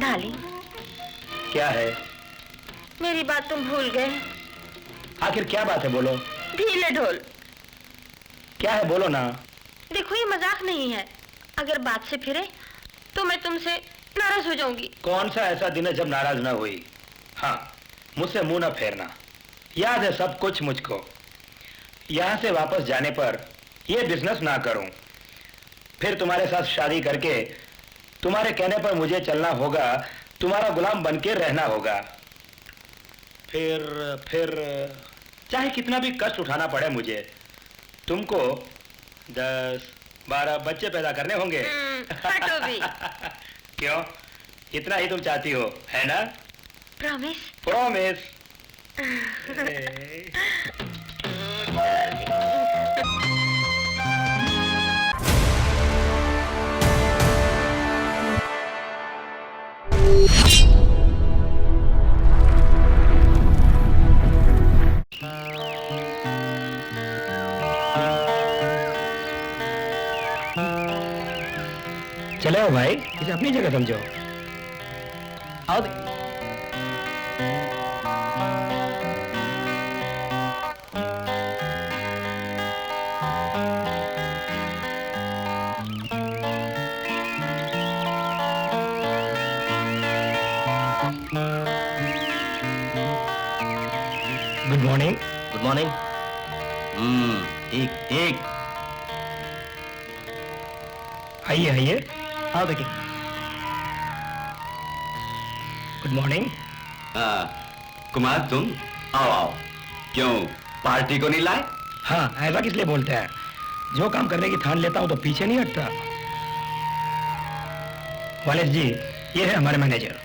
Darling, क्या है? मेरी बात तुम भूल गए। आखिर क्या बात है, बोलो। ढीले ढोल। क्या है, बोलो ना। देखो ये मजाक नहीं है, अगर बात से फिरे तो मैं तुमसे नाराज हो जाऊंगी। कौन सा ऐसा दिन है जब नाराज ना हुई? हाँ, मुझसे मुंह ना फेरना, याद है सब कुछ मुझको। यहां से वापस जाने पर यह बिजनेस ना करूं, फिर तुम्हारे साथ शादी करके तुम्हारे कहने पर मुझे चलना होगा, तुम्हारा गुलाम बनके रहना होगा। फिर चाहे कितना भी कष्ट उठाना पड़े मुझे, तुमको 10-12 बच्चे पैदा करने होंगे। हटो भी। क्यों, इतना ही तुम चाहती हो, है ना? प्रॉमिस। प्रॉमिस। चले हो भाई, इसे अपनी जगह समझो। आओ। Good morning. Good morning. ठीक ठीक। आइए आइए। आओ बेटी। Good morning. कुमार तुम आओ आओ। क्यों, पार्टी को नहीं लाए? हाँ, ऐसा किस लिए बोलते हैं? जो काम करने की ठान लेता हूं तो पीछे नहीं हटता। वालेस जी, ये है हमारे मैनेजर।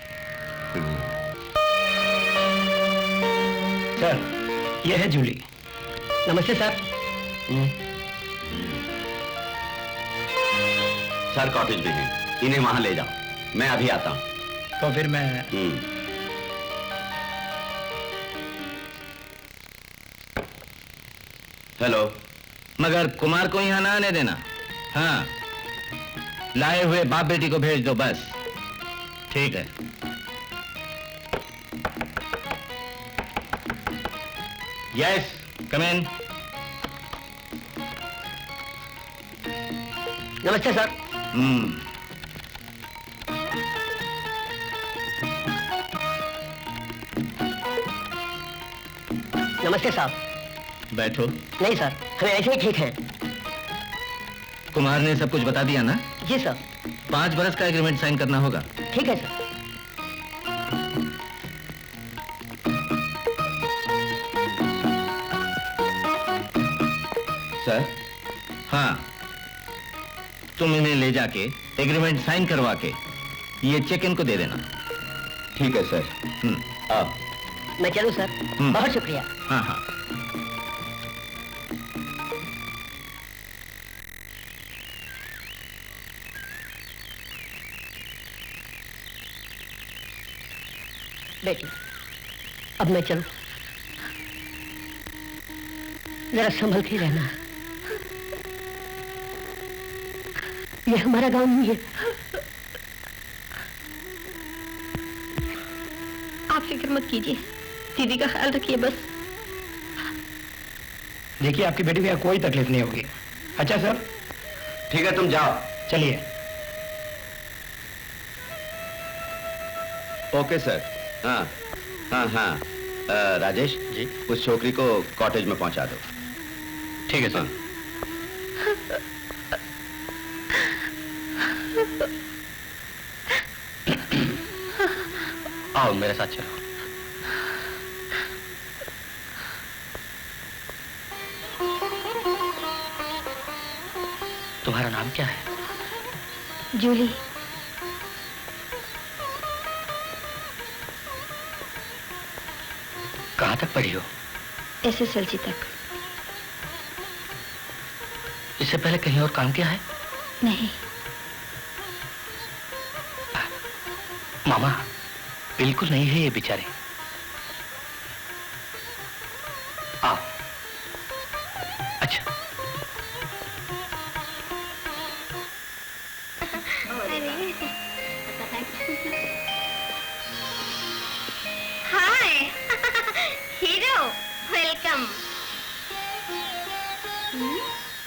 सर, ये है जूली। नमस्ते सर। सर कॉटेज भी है, इन्हें वहां ले जाओ, मैं अभी आता हूं। तो फिर मैं हेलो। मगर कुमार को यहाँ ना आने देना। हाँ, लाए हुए बाप बेटी को भेज दो बस। ठीक है। यस, कम इन। नमस्ते सर। नमस्ते साहब। बैठो। नहीं सर, हमें ऐसे ही ठीक है। कुमार ने सब कुछ बता दिया ना? जी सर। 5 बरस का एग्रीमेंट साइन करना होगा। ठीक है सर। सर। हाँ, तुम इन्हें ले जाके एग्रीमेंट साइन करवा के ये चेक इनको दे देना। ठीक है सर। आओ। मैं चलूं सर? बहुत शुक्रिया। हाँ हाँ। बेटी, अब मैं चलूं? जरा संभल के रहना। ये हमारा गांव नहीं है। आप फिक्र मत कीजिए, दीदी का ख्याल रखिए बस। देखिए, आपकी बेटी को कोई तकलीफ नहीं होगी। अच्छा सर? ठीक है, तुम जाओ। चलिए। Okay sir. हाँ हाँ हाँ। राजेश जी, उस छोकरी को कॉटेज में पहुंचा दो। ठीक है सर। आओ मेरे साथ चलो। तुम्हारा नाम क्या है? जूली। कहाँ तक पढ़ी हो? SSLC तक। इससे पहले कहीं और काम किया है? नहीं। मामा, बिल्कुल नहीं है ये बेचारे। आओ। अच्छा।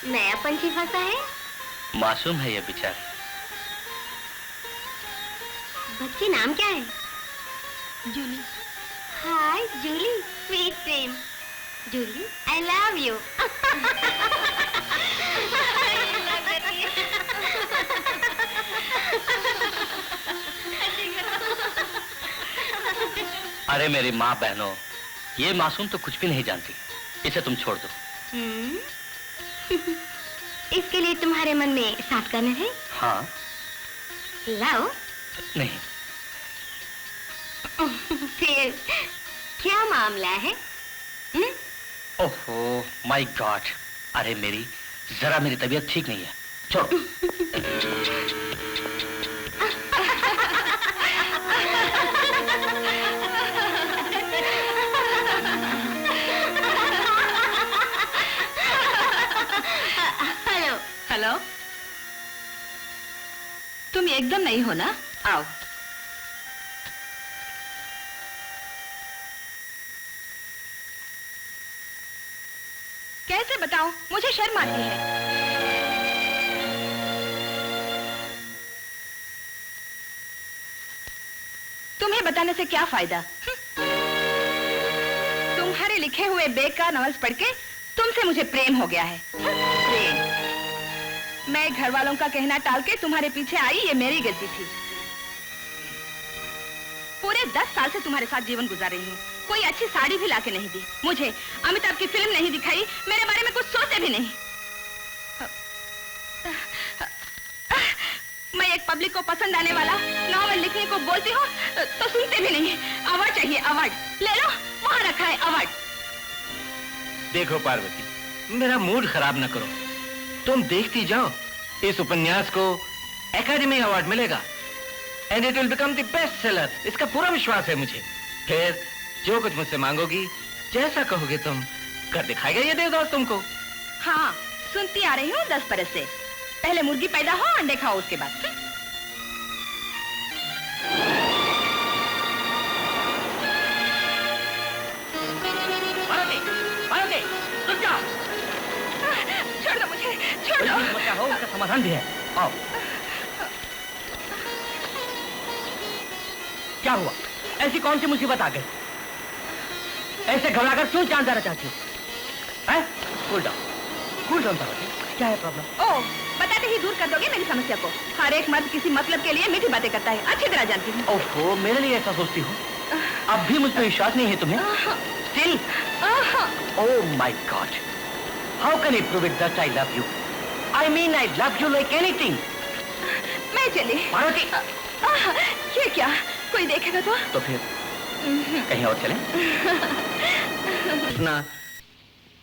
नया पंछी फंसा है। मासूम है ये बेचारा। बच्चे नाम क्या है? Julie. Hi Julie, sweet dream. Julie, I love you. अरे मेरी माँ बहनों, ये मासूम तो कुछ भी नहीं जानती, इसे तुम छोड़ दो। इसके लिए तुम्हारे मन में साफ करना है? हाँ। लाओ। नहीं। फिर क्या मामला है? ओहो माय गॉड, अरे जरा मेरी तबीयत ठीक नहीं है, छोड़ो। हेलो। हेलो, तुम एकदम नहीं हो ना? आओ। कैसे बताऊं, मुझे शर्म आती है। तुम्हें बताने से क्या फायदा? तुम्हारे लिखे हुए बेकार नॉवेल्स पढ़ के तुमसे मुझे प्रेम हो गया है। प्रेम? मैं घर वालों का कहना टाल के तुम्हारे पीछे आई, ये मेरी गलती थी। पूरे 10 साल से तुम्हारे साथ जीवन गुजार रही हूँ, कोई अच्छी साड़ी भी लाके नहीं दी, मुझे अमिताभ की फिल्म नहीं दिखाई, मेरे बारे में कुछ सोचे भी नहीं। मैं एक पब्लिक को पसंद आने वाला नॉवल लिखने को बोलती हूँ तो सुनते भी नहीं। अवार्ड चाहिए, अवार्ड ले लो, वहां रखा है अवार्ड। देखो पार्वती, मेरा मूड खराब न करो, तुम देखती जाओ, इस उपन्यास को एकेडमी अवार्ड मिलेगा and it will become the best seller, इसका पूरा विश्वास है मुझे। फिर जो कुछ मुझसे मांगोगी, जैसा कहोगे तुम, कर दिखाएगा ये देवदास तुमको। हाँ, सुनती आ रही हूँ 10 बरस से। पहले मुर्गी पैदा हो, अंडे खाओ, उसके बाद। छोड़ दो मुझे, छोड़ दो। समस्या हो, उसका समाधान भी है, आओ। क्या हुआ? ऐसी कौन सी मुसीबत आ गई? ऐसे घबराकर क्यों जान जाना चाहती हो? कूल डाउन पार्वती, क्या है प्रॉब्लम? ओह, बताते ही दूर कर दोगे मेरी समस्या को। हर एक मर्द किसी मतलब के लिए मीठी बातें करता है, अच्छी तरह जानती हूँ। ओहो, मेरे लिए ऐसा सोचती हो? अब भी मुझ पर विश्वास नहीं है तुम्हें? Still? Oh my God! How can I prove it that I love you? I mean, I love you like anything. मैं चली। पार्वती! ये क्या? कोई देखेगा तो? तो फिर कहीं और चलें? सुना,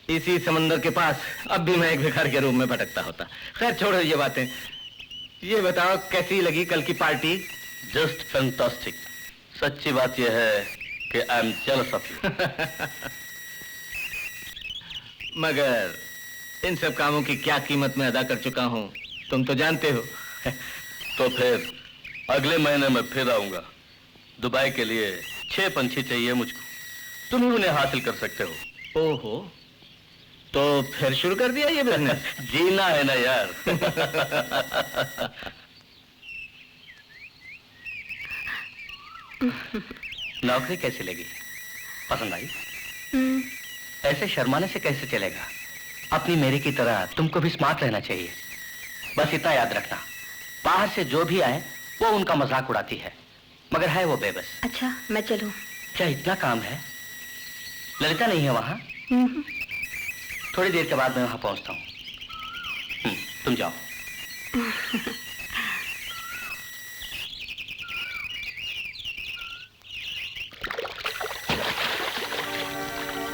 इसी समंदर के पास अब भी मैं एक भिखारी के रूप में भटकता होता। खैर छोड़ो ये बातें, ये बताओ कैसी लगी कल की पार्टी? Just fantastic. सच्ची बात यह है कि I am jealous of you. मगर इन सब कामों की क्या कीमत मैं अदा कर चुका हूँ, तुम तो जानते हो। तो फिर अगले महीने में फिर आऊंगा। दुबई के लिए 6 पंछी चाहिए मुझको, तुम ही उन्हें हासिल कर सकते हो। ओहो, तो फिर शुरू कर दिया ये बिजनेस? जीना है ना यार। नौकरी कैसी लगी? पसंद आई? ऐसे शर्माने से कैसे चलेगा? अपनी मेरी की तरह तुमको भी स्मार्ट रहना चाहिए। बस इतना याद रखना, बाहर से जो भी आए वो उनका मजाक उड़ाती है, मगर है वो बेबस। अच्छा, मैं चलूं? क्या इतना काम है? ललिता नहीं है वहां? थोड़ी देर के बाद मैं वहां पहुंचता हूं। तुम जाओ।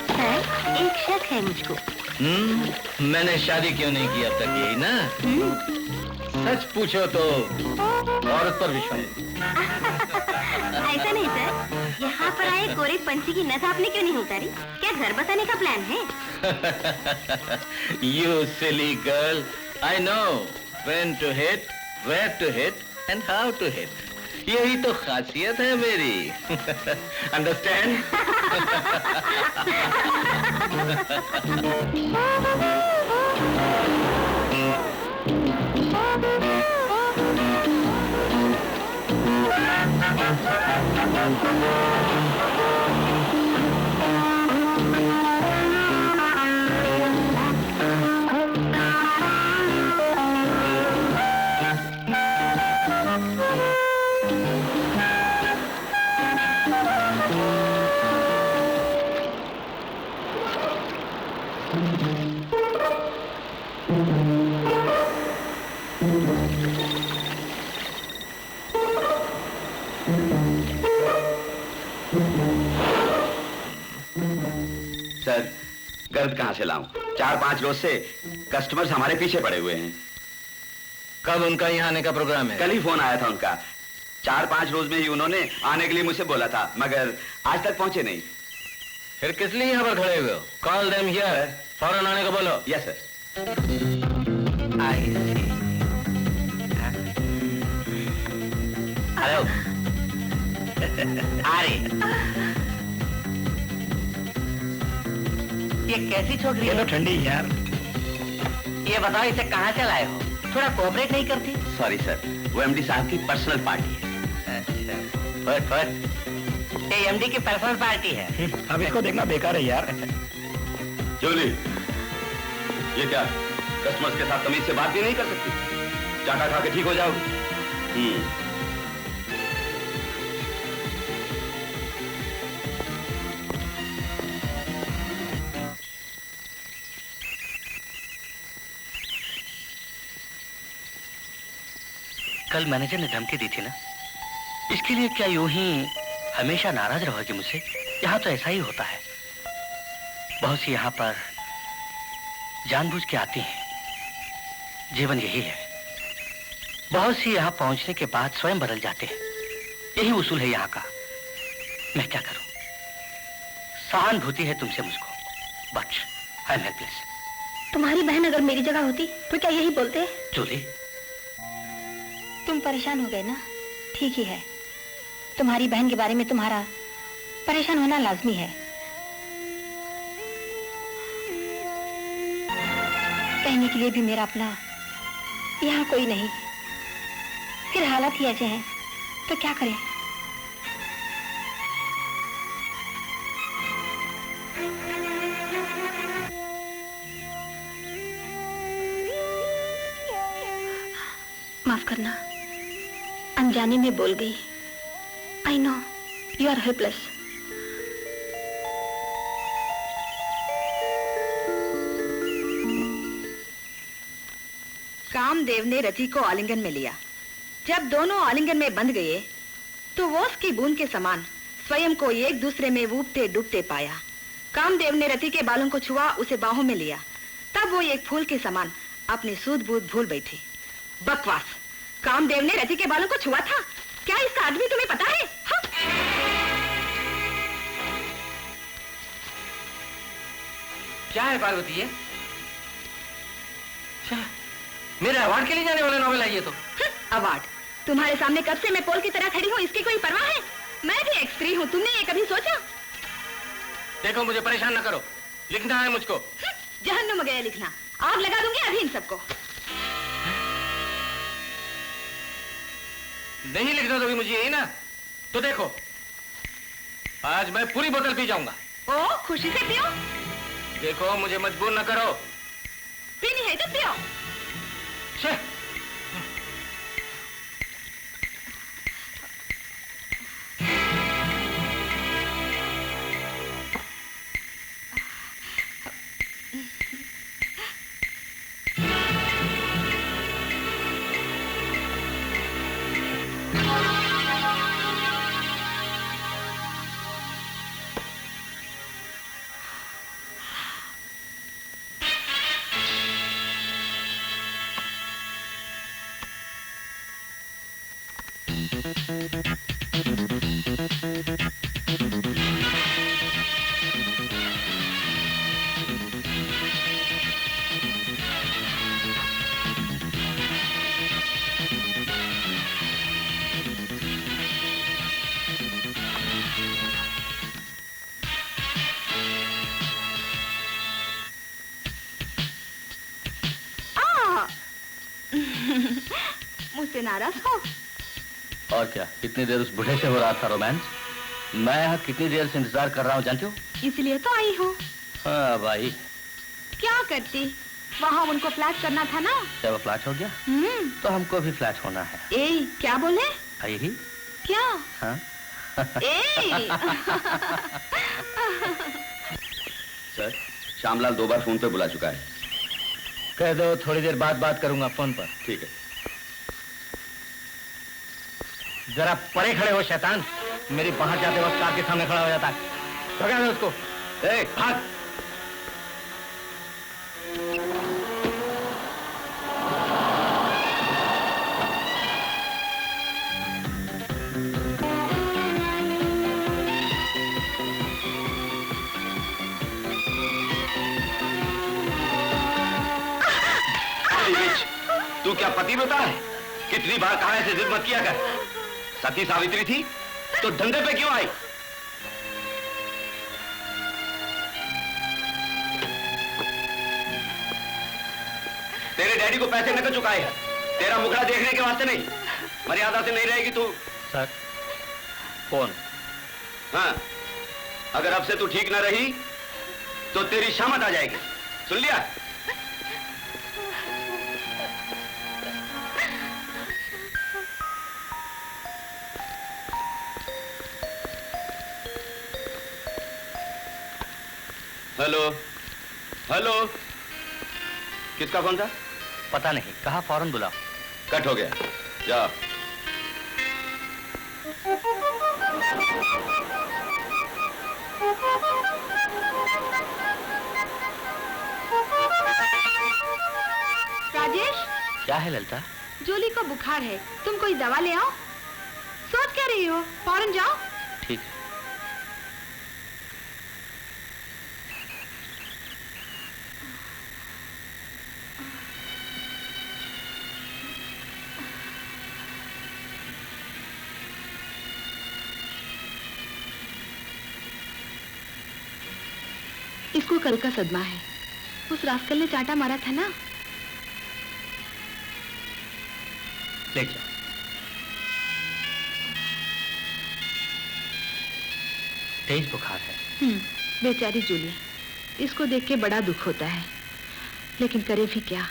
सर, एक शक है मुझको। मैंने शादी क्यों नहीं की अब तक, यही ना? सच पूछो तो औरत पर विश्वास। ऐसा नहीं सर, यहाँ पर आए गोरे पंछी की नस आपने क्यों नहीं उतारी? क्या घर बसाने का प्लान है? You silly girl, I know when to hit, where to hit and how to hit. यही तो खासियत है मेरी। Understand? सर, गर्द कहाँ से लाऊं? 4-5 रोज से कस्टमर्स हमारे पीछे पड़े हुए हैं। कब उनका यहाँ आने का प्रोग्राम है? कल ही फोन आया था उनका। 4-5 रोज में ही उन्होंने आने के लिए मुझसे बोला था, मगर आज तक पहुंचे नहीं। फिर किस लिए यहाँ पर खड़े हुए हो? कॉल देम हियर, फौरन आने को बोलो। Yes sir. हेलो। अरे ये कैसी छोकरी है? तो ठंडी यार। ये बताओ इसे कहाँ से लाए हो? थोड़ा कोऑपरेट नहीं करती? सॉरी सर, वो एमडी साहब की पर्सनल पार्टी है। अच्छा, फट। ये एमडी की पर्सनल पार्टी है। अब इसको देखना बेकार है यार। जूली, ये क्या कस्टमर्स के साथ तमीज से बात भी नहीं कर सकती? चाटा खा के ठीक हो जाओ। कल मैनेजर ने धमकी दी थी ना, इसके लिए क्या यूं ही हमेशा नाराज रहोगे मुझसे? यहाँ तो ऐसा ही होता है। बहुत सी यहाँ पर जानबूझ के आती हैं। जीवन यही है। बहुत सी यहाँ पहुंचने के बाद स्वयं बदल जाते हैं। यही उसूल है यहाँ का। मैं क्या करूं? सहानुभूति है तुमसे मुझको, बट आई एम हेल्पलेस। तुम्हारी बहन अगर मेरी जगह होती तो क्या यही बोलते? जूली, तुम परेशान हो गए ना? ठीक ही है। तुम्हारी बहन के बारे में तुम्हारा परेशान होना लाजमी है। कहने के लिए भी मेरा अपना यहाँ कोई नहीं। फिर हालात ही ऐसे हैं तो क्या करें? माफ करना, अनजाने में बोल गई। I know you are helpless. Kamdev ने रति को आलिंगन में लिया। जब दोनों आलिंगन में बंध गए तो वो उसकी बूंद के समान स्वयं को एक दूसरे में डूबते डूबते पाया। कामदेव ने रति के बालों को छुआ, उसे बाहों में लिया। तब वो एक फूल के समान अपनी सूध बूध भूल बैठी। बकवास! कामदेव ने रति के बालों को छुआ था? क्या इसका आदमी तुम्हें पता है? हाँ? क्या है पार्वती ये? मेरे अवार्ड के लिए जाने वाला नॉवेल है ये तो। अवार्ड? तुम्हारे सामने कब से मैं पोल की तरह खड़ी हूँ, इसकी कोई परवाह है? मैं भी एक स्त्री हूँ, तुमने ये कभी सोचा? देखो मुझे परेशान न करो, लिखना है मुझको। जहन्नुम में गया लिखना। आग लगा दूंगी अभी इन सबको। नहीं लिखना तो भी मुझे यही ना। तो देखो आज मैं पूरी बोतल पी जाऊंगा। ओ, खुशी से पियो। देखो मुझे मजबूर न करो। पीनी है तो पियो। छे। मुझसे नाराज हो? और क्या, इतनी देर उस बूढ़े से हो रहा था रोमांस? मैं यहाँ कितनी देर से इंतजार कर रहा हूँ जानती हो? इसलिए तो आई हूँ। हाँ भाई। क्या करती, वहाँ उनको फ्लैश करना था ना। क्या वो फ्लैश हो गया? तो हमको भी फ्लैश होना है। ए, क्या बोले? यही क्या? हाँ? सर, श्यामलाल 2 बार फोन पे बुला चुका है। कह दो थोड़ी देर बाद बात करूंगा फोन पर। ठीक है। जरा परे खड़े हो शैतान, मेरी बाहर जाते वक्त कार के सामने खड़ा हो जाता है। भगा दो उसको। भाग। तू क्या पतिव्रता है? कितनी बार कहा ऐसे जिद मत किया कर। सती सावित्री थी तो धंधे पे क्यों आई? तेरे डैडी को पैसे नकद चुकाए हैं, तेरा मुखड़ा देखने के वास्ते नहीं। मर्यादा से नहीं रहेगी तू। Sir phone. हाँ, अगर अब से तू ठीक ना रही तो तेरी शामत आ जाएगी, सुन लिया? हेलो हेलो, किसका फोन था? पता नहीं, कहा फौरन बुलाओ। कट हो गया, जा। राजेश, क्या है ललिता? जूली को बुखार है, तुम कोई दवा ले आओ। सोच क्या रही हो, फौरन जाओ। ठीक है। इसको कल का सदमा है, उस रास्कल ने चांटा मारा था ना। ले जाओ। तेज बुखार है। बेचारी जूली, इसको देख के बड़ा दुख होता है, लेकिन करे भी क्या।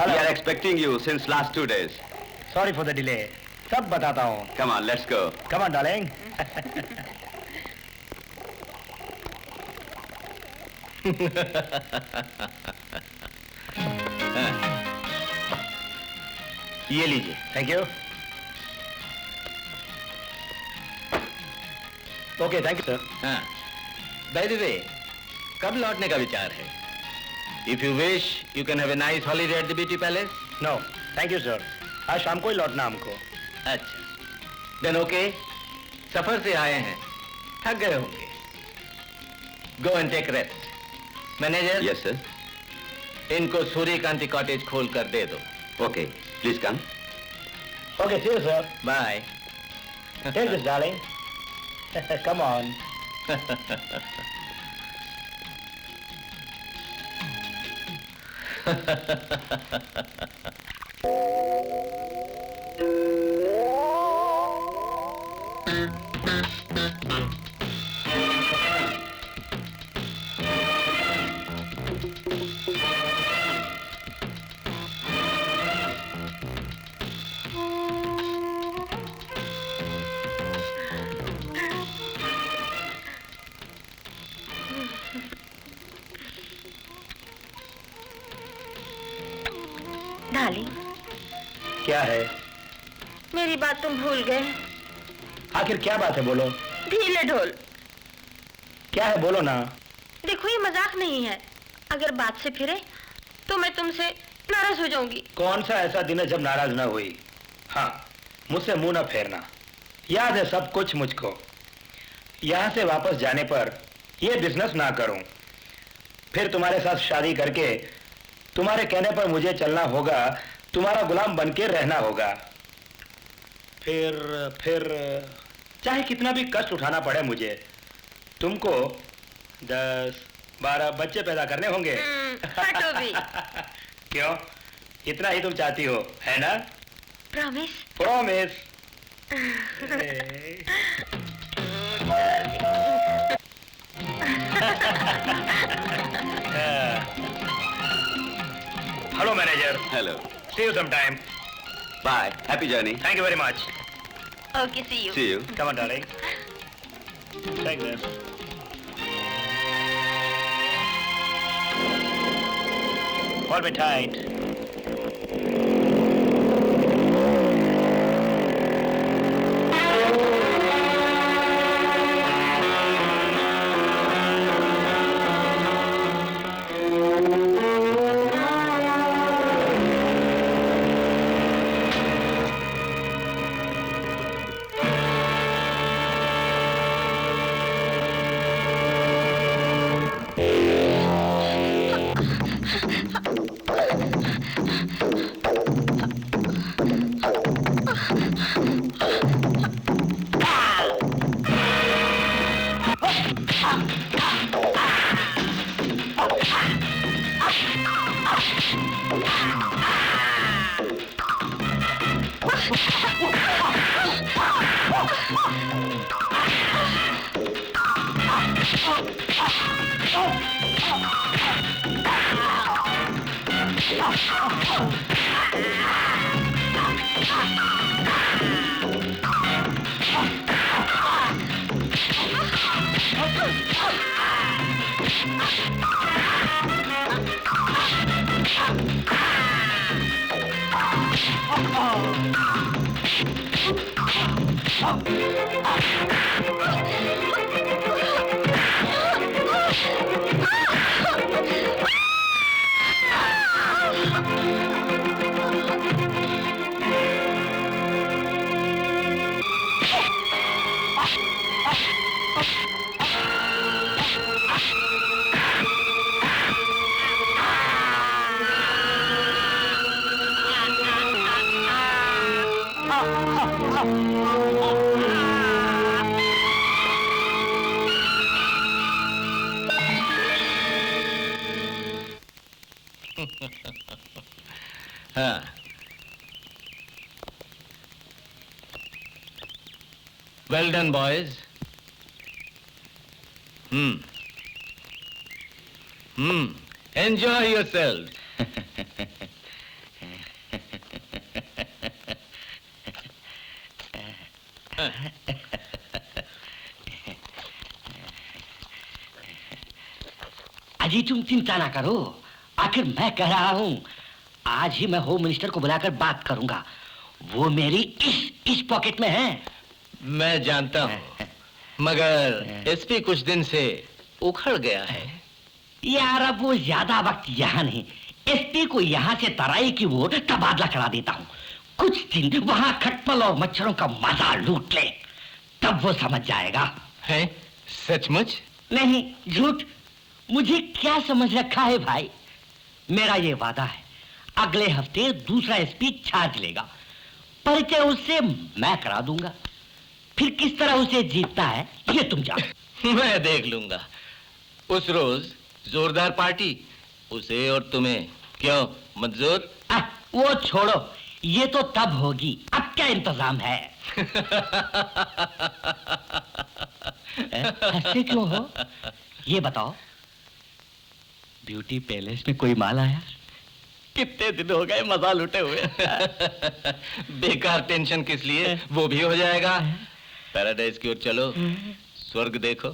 We are expecting you since last 2 days. Sorry for the delay. सब बताता हूँ. Come on, let's go. Come on, darling. ये लीजिए. Thank you. Okay, thank you, sir. हाँ. By the way, कब लौटने का विचार है? If you wish, you can have a nice holiday at the beauty palace. No, thank you, sir. आज शाम को ही लौटना हमको. अच्छा. Then okay. सफर से आए हैं, थक गए होंगे. Go and take rest. Manager. Yes, sir. इनको सूर्यकांति कॉटेज खोल कर दे दो. Okay, please come. Okay, see you, sir. Bye. Take this, darling. Come on. Darling, क्या है? मेरी बात तुम भूल गए। आखिर क्या बात है, बोलो। ढीले ढोल। क्या है, बोलो ना। देखो ये मजाक नहीं है, अगर बात से फिरे तो मैं तुमसे नाराज हो जाऊंगी। कौन सा ऐसा दिन है जब नाराज ना हुई। हाँ, मुझसे मुंह ना फेरना, याद है सब कुछ मुझको। यहां से वापस जाने पर यह बिजनेस ना करूं, फिर तुम्हारे साथ शादी करके तुम्हारे कहने पर मुझे चलना होगा, तुम्हारा गुलाम बनके रहना होगा। फिर चाहे कितना भी कष्ट उठाना पड़े मुझे, तुमको 10-12 बच्चे पैदा करने होंगे। हटो भी। क्यों, इतना ही तुम चाहती हो, है ना? Promise. Promise. Hello manager. Hello. See you sometime. Bye, happy journey. Thank you very much. Okay, see you. See you. Come on, darling. Take this. Hold me tight. हाँ, well done boys. Enjoy yourselves. अजी तुम चिंता ना करो, आखिर मैं कह रहा हूं आज ही मैं होम मिनिस्टर को बुलाकर बात करूंगा। वो मेरी इस पॉकेट में है। मैं जानता हूं, मगर एसपी कुछ दिन से उखड़ गया है। यार अब वो ज्यादा वक्त यहाँ नहीं, एसपी को यहाँ से तराई की ओर तबादला करा देता हूँ। कुछ दिन वहाँ खटपल और मच्छरों का मजा लूट ले, तब वो समझ जाएगा। है सचमुच? नहीं झूठ, मुझे क्या समझ रखा है भाई। मेरा ये वादा है, अगले हफ्ते दूसरा एसपी चार्ज लेगा, परिचय उससे मैं करा दूंगा। फिर किस तरह उसे जीतना है ये तुम जानो। मैं देख लूंगा। उस रोज जोरदार पार्टी उसे और तुम्हें, क्यों मंजूर? वो छोड़ो, ये तो तब होगी, अब क्या इंतजाम है? हंसते क्यों हो? ये बताओ, ब्यूटी पैलेस में कोई माल आया? कितने दिन हो गए मजा लुटे हुए। बेकार टेंशन किस लिए, वो भी हो जाएगा। पैराडाइज की ओर चलो, स्वर्ग देखो।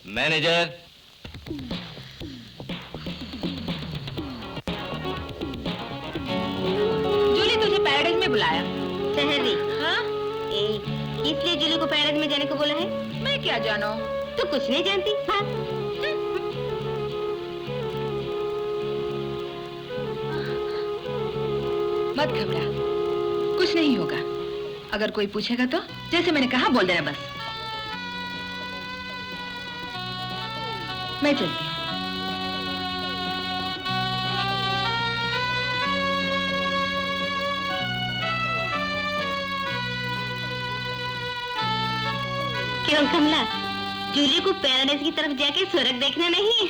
मैनेजर, बुलाया? ठहरी। हाँ? इसलिए जूली को पैलेस में जाने को बोला है? मैं क्या जानो? तो कुछ नहीं जानती। हाँ। मत घबरा, कुछ नहीं होगा। अगर कोई पूछेगा तो जैसे मैंने कहा बोल देना बस। मैं चलती हूँ। क्यों कमला, जूली को पैराडाइज की तरफ जाके स्वर्ग देखना नहीं?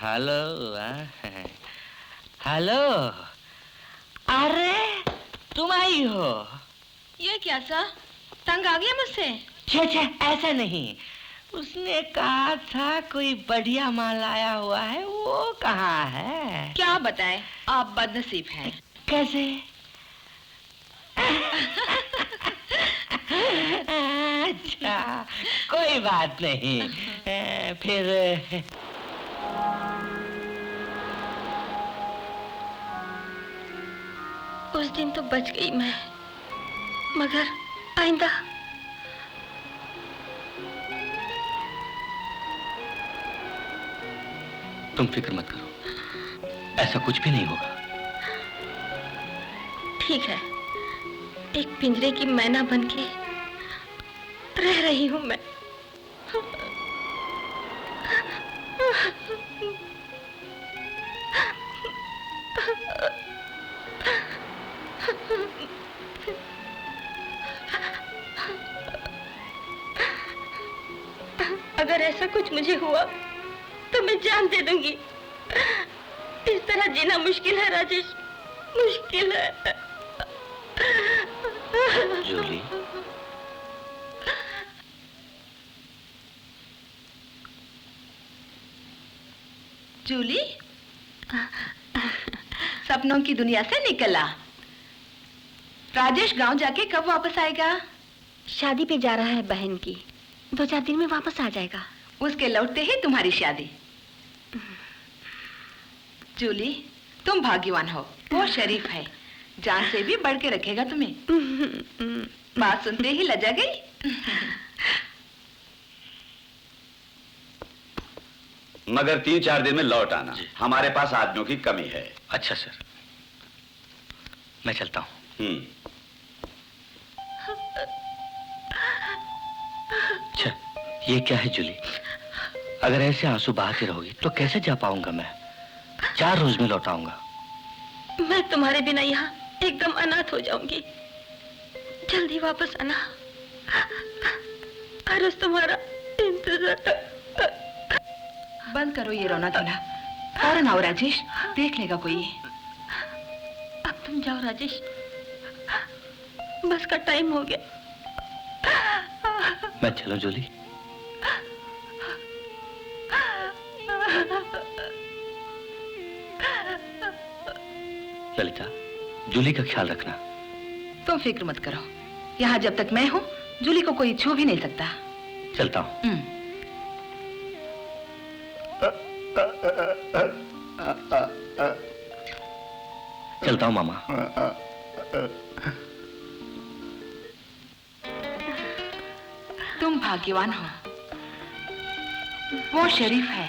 हेलो हेलो, अरे तुम आई हो? ये क्या सा? तंग आ गया मुझसे? छे छे, ऐसा नहीं। उसने कहा था कोई बढ़िया माल आया हुआ है, वो कहाँ है? क्या बताएं, आप बदनसीब हैं। कैसे? अच्छा, कोई बात नहीं। फिर उस दिन तो बच गई मैं, मगर आइंदा। तुम फिक्र मत करो, ऐसा कुछ भी नहीं होगा। ठीक है, एक पिंजरे की मैना बनके रह रही हूँ मैं। अगर ऐसा कुछ मुझे हुआ तो मैं जान दे दूंगी। इस तरह जीना मुश्किल है राजेश, मुश्किल है। जूली, जूली, सपनों की दुनिया से निकला। राजेश गांव जाके कब वापस आएगा? शादी पे जा रहा है बहन की, 2-4 दिन में वापस आ जाएगा। उसके लौटते ही तुम्हारी शादी। जूली, तुम भाग्यवान हो, वो शरीफ है, जान से भी बढ़ के रखेगा तुम्हें। बात सुनते ही लजा गई। मगर 3-4 दिन में लौट आना, हमारे पास आदमियों की कमी है। अच्छा सर, मैं चलता हूँ। अच्छा, ये क्या है जूली? अगर ऐसे आंसू बहाती रहोगी तो कैसे जा पाऊंगा मैं? 4 रोज में लौट आऊंगा। मैं तुम्हारे बिना यहाँ एकदम अनाथ हो जाऊंगी। जल्दी वापस आना, हर रोज तुम्हारा इंतजार। बंद करो ये रोना धोना, फौरन आओ राजेश, देख लेगा कोई। अब तुम जाओ राजेश, बस का टाइम हो गया। मैं चलूं जूली? ललिता, जूली का ख्याल रखना। तुम फिक्र मत करो, यहाँ जब तक मैं हूँ जूली को कोई छू भी नहीं सकता। चलता हूँ। चलता हूँ मामा। तुम भाग्यवान हो, वो शरीफ है,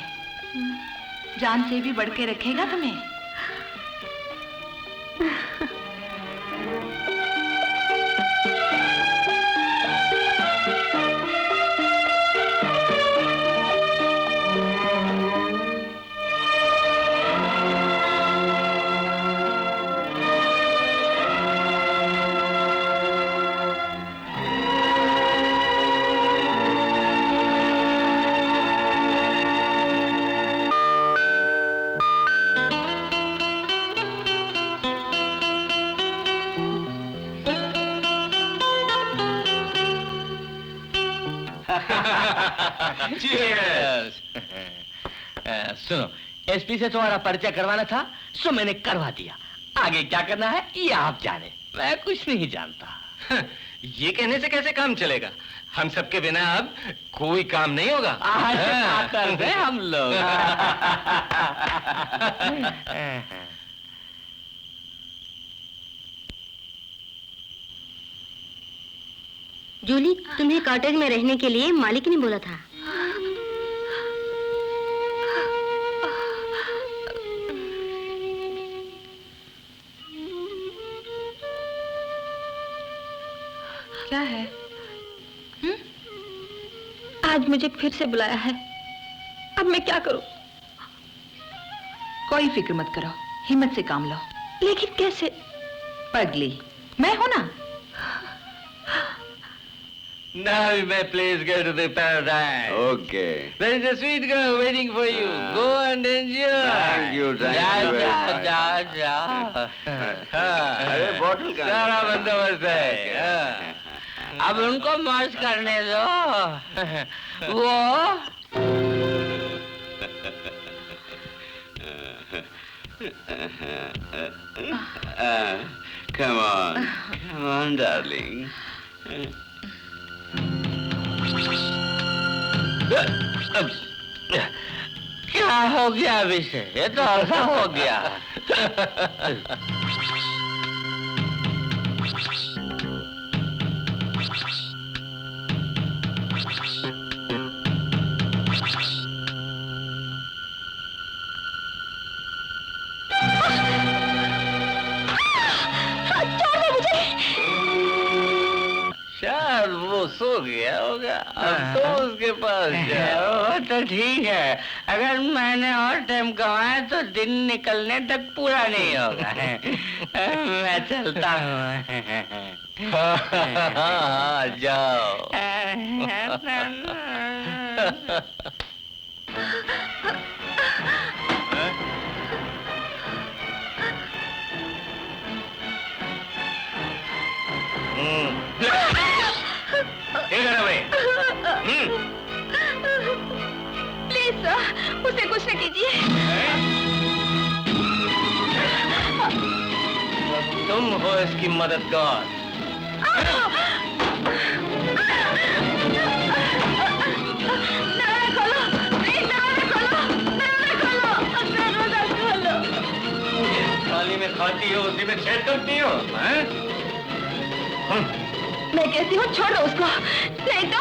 जान से भी बढ़ के रखेगा तुम्हें। सुनो, एसपी से तुम्हारा परिचय करवाना था, सो मैंने करवा दिया। आगे क्या करना है ये आप जाने, मैं कुछ नहीं जानता। ये कहने से कैसे काम चलेगा? हम सबके बिना अब कोई काम नहीं होगा। हम लोग। जूली, तुम्हें कॉटेज में रहने के लिए मालिक ने बोला था। क्या है? आज मुझे फिर से बुलाया है। अब मैं क्या करूं? कोई फिक्र मत करो, हिम्मत से काम लो। लेकिन कैसे? पगली, मैं हूं ना। Now you may please go to the paradise. Okay. There is a sweet girl waiting for you. Go and enjoy. Thank you, thank you very much. जा। अरे बॉटल का सारा बंदोबस्त है। अब उनको मौज करने दो। वो come on, darling. क्या हो गया अभी से? ये तो ऐसा हो गया। शायद वो सो गया होगा। अब तो उसके पास जाओ। तो ठीक है, अगर मैंने और टाइम कमाया तो दिन निकलने तक पूरा नहीं होगा। मैं चलता हूँ। जाओ। प्लीज सर, उसे कुछ न कीजिए। तुम हो इसकी मददगार। थाली में खाती हो, उसी में छेद करती हो। मैं कहती हूँ छोड़ो उसको, नहीं तो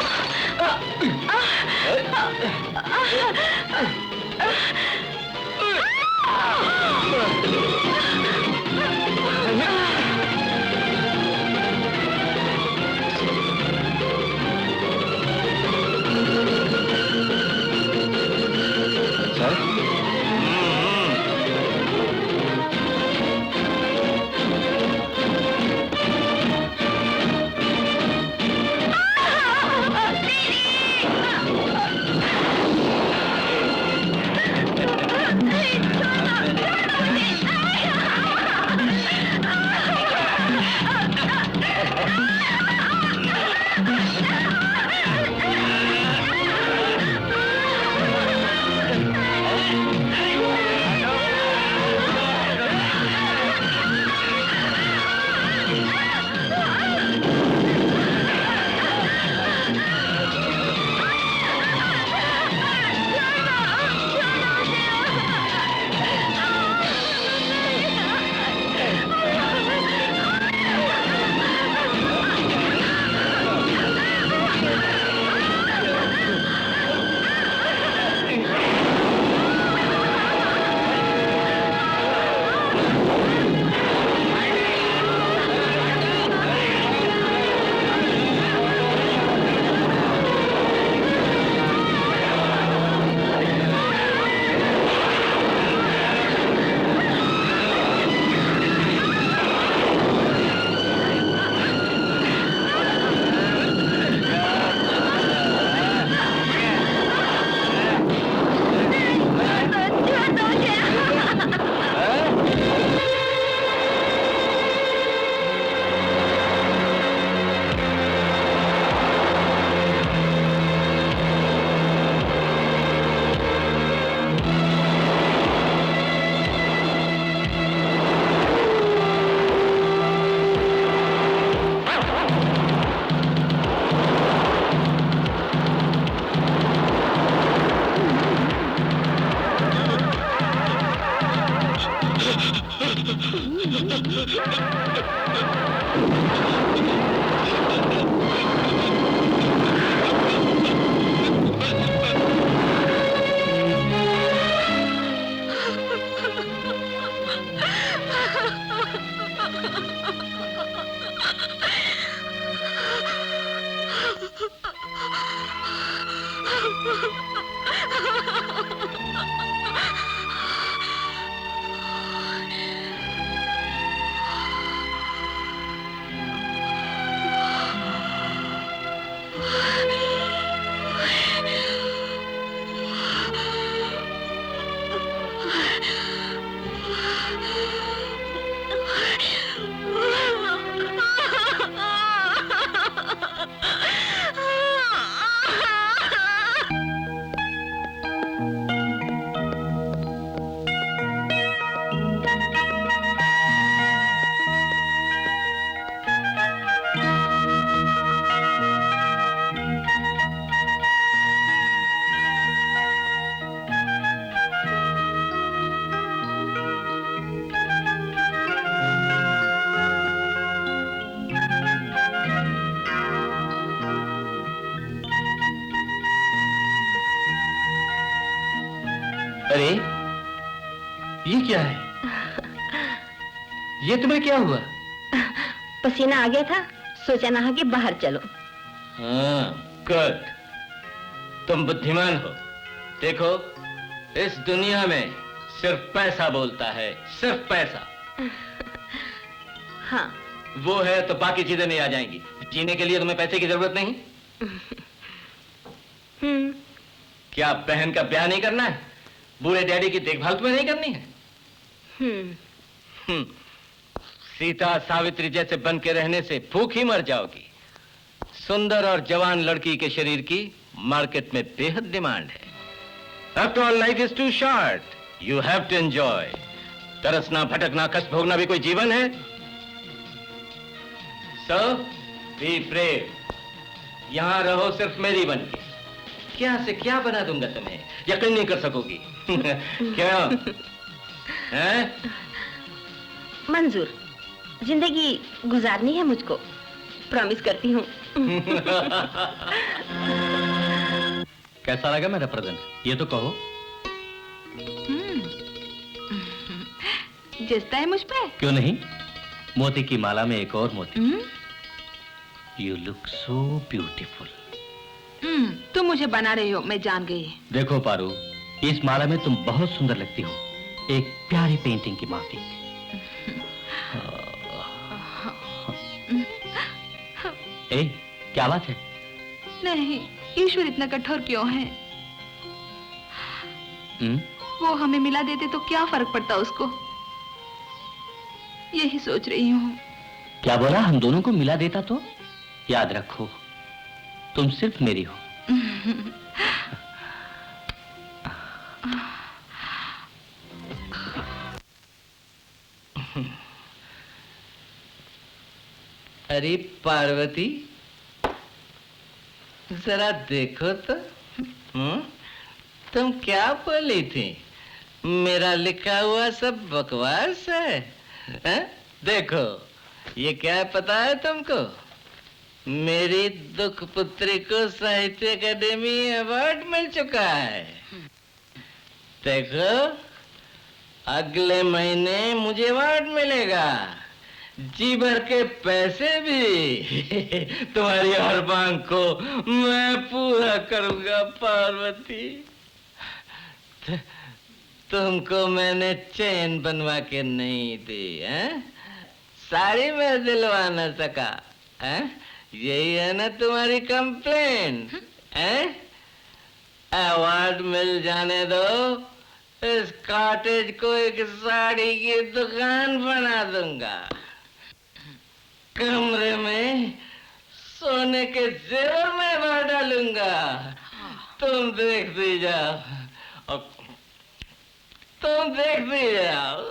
अरे ये क्या है? ये तुम्हें क्या हुआ? पसीना आ गया था, सोचा नहा के बाहर चलो। हाँ, गुड। तुम बुद्धिमान हो। देखो, इस दुनिया में सिर्फ पैसा बोलता है, सिर्फ पैसा। हाँ। वो है तो बाकी चीजें नहीं आ जाएंगी। जीने के लिए तुम्हें पैसे की जरूरत नहीं। क्या बहन का ब्याह नहीं करना है? बूढ़े डैडी की देखभाल तुम्हें नहीं करनी है? सीता सावित्री जैसे बन के रहने से भूख ही मर जाओगी। सुंदर और जवान लड़की के शरीर की मार्केट में बेहद डिमांड है। After all, life is too short. You have to enjoy. तरसना, भटकना, कष्ट भोगना भी कोई जीवन है? So, be brave. यहां रहो सिर्फ मेरी बन के। क्या से क्या बना दूंगा तुम्हें, यकीन नहीं कर सकोगी। क्यों? हैं? मंजूर, जिंदगी गुजारनी है मुझको, प्रॉमिस करती हूँ। कैसा लगा मेरा प्रेजेंट, ये तो कहो। जचता है मुझ पे? क्यों नहीं, मोती की माला में एक और मोती। You look so beautiful. तुम मुझे बना रही हो, मैं जान गई। देखो पारू, इस माला में तुम बहुत सुंदर लगती हो, एक प्यारी पेंटिंग की माफिक। ए, क्या बात है? नहीं, ईश्वर इतना कठोर क्यों है? वो हमें मिला देते तो क्या फर्क पड़ता उसको, यही सोच रही हूँ। क्या बोला? हम दोनों को मिला देता तो? याद रखो, तुम सिर्फ मेरी हो। अरे पार्वती, जरा देखो तो। तुम क्या बोली थी? मेरा लिखा हुआ सब बकवास है? देखो, ये क्या पता है तुमको? मेरी दुख पुत्री को साहित्य अकादमी अवार्ड मिल चुका है। देखो, अगले महीने मुझे अवार्ड मिलेगा, जी भर के पैसे भी। तुम्हारी हर मांग को मैं पूरा करूंगा पार्वती। तुमको मैंने चैन बनवा के नहीं दी है, साड़ी में दिलवा न सका है? यही है ना तुम्हारी कंप्लेंट है? अवार्ड मिल जाने दो, इस कॉटेज को एक साड़ी की दुकान बना दूंगा। कमरे में सोने के जेवर में भर डालूंगा। तुम देखती जाओ, तुम देखती जाओ।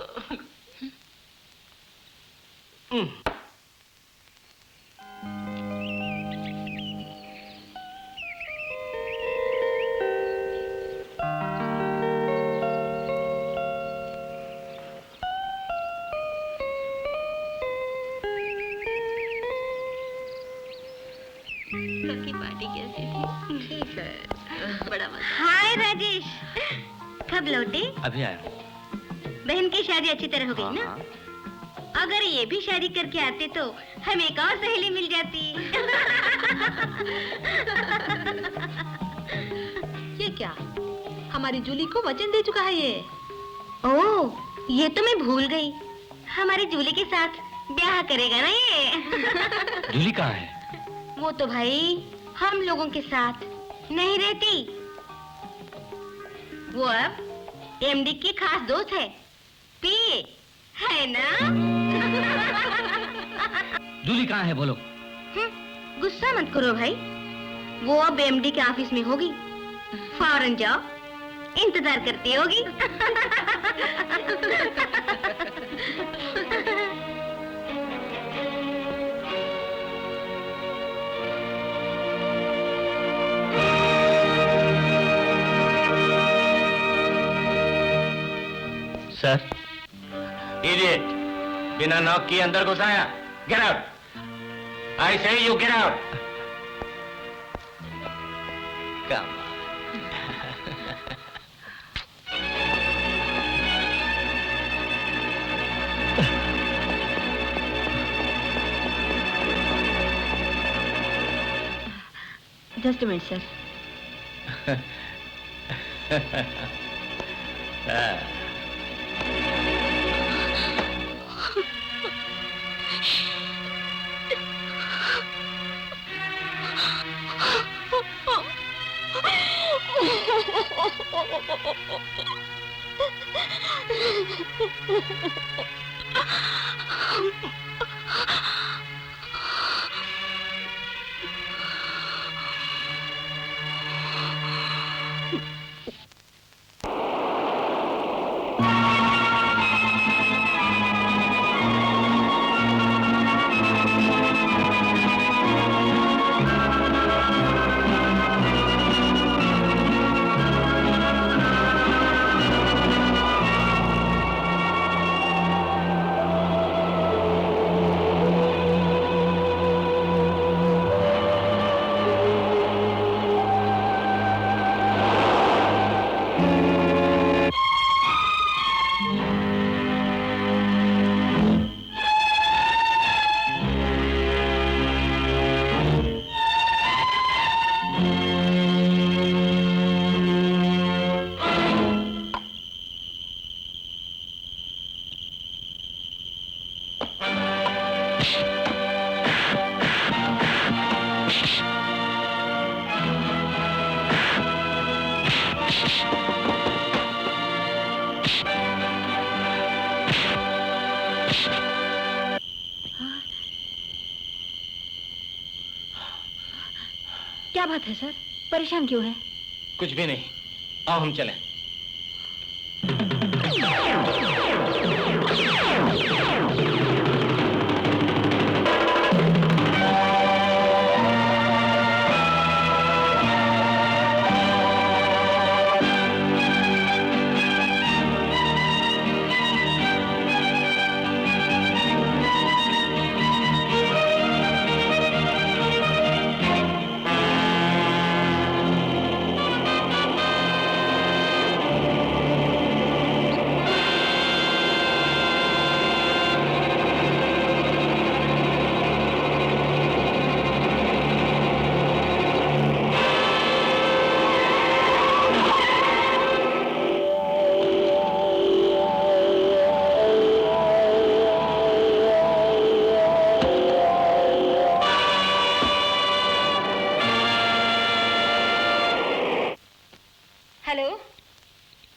कब लौटे? अभी आया। बहन की शादी अच्छी तरह हो गई ना? हाँ। अगर ये भी शादी करके आते तो हमें एक और सहेली मिल जाती। ये क्या? हमारी जूली को वचन दे चुका है ये। ओह, ये तो मैं भूल गई। हमारी जूली के साथ ब्याह करेगा ना ये। जूली कहाँ है? वो तो भाई हम लोगों के साथ नहीं रहती। वो अब एमडी की खास दोस्त है, पीए है ना? जूली कहाँ है बोलो? गुस्सा मत करो भाई, वो अब एमडी के ऑफिस में होगी। फौरन जाओ, इंतजार करती होगी। सर। इडियट, बिना नॉक किए अंदर घुसाया। Gate out. I say you get out. Just a minute sir. क्या बात है सर, परेशान क्यों है? कुछ भी नहीं, आओ हम चलें।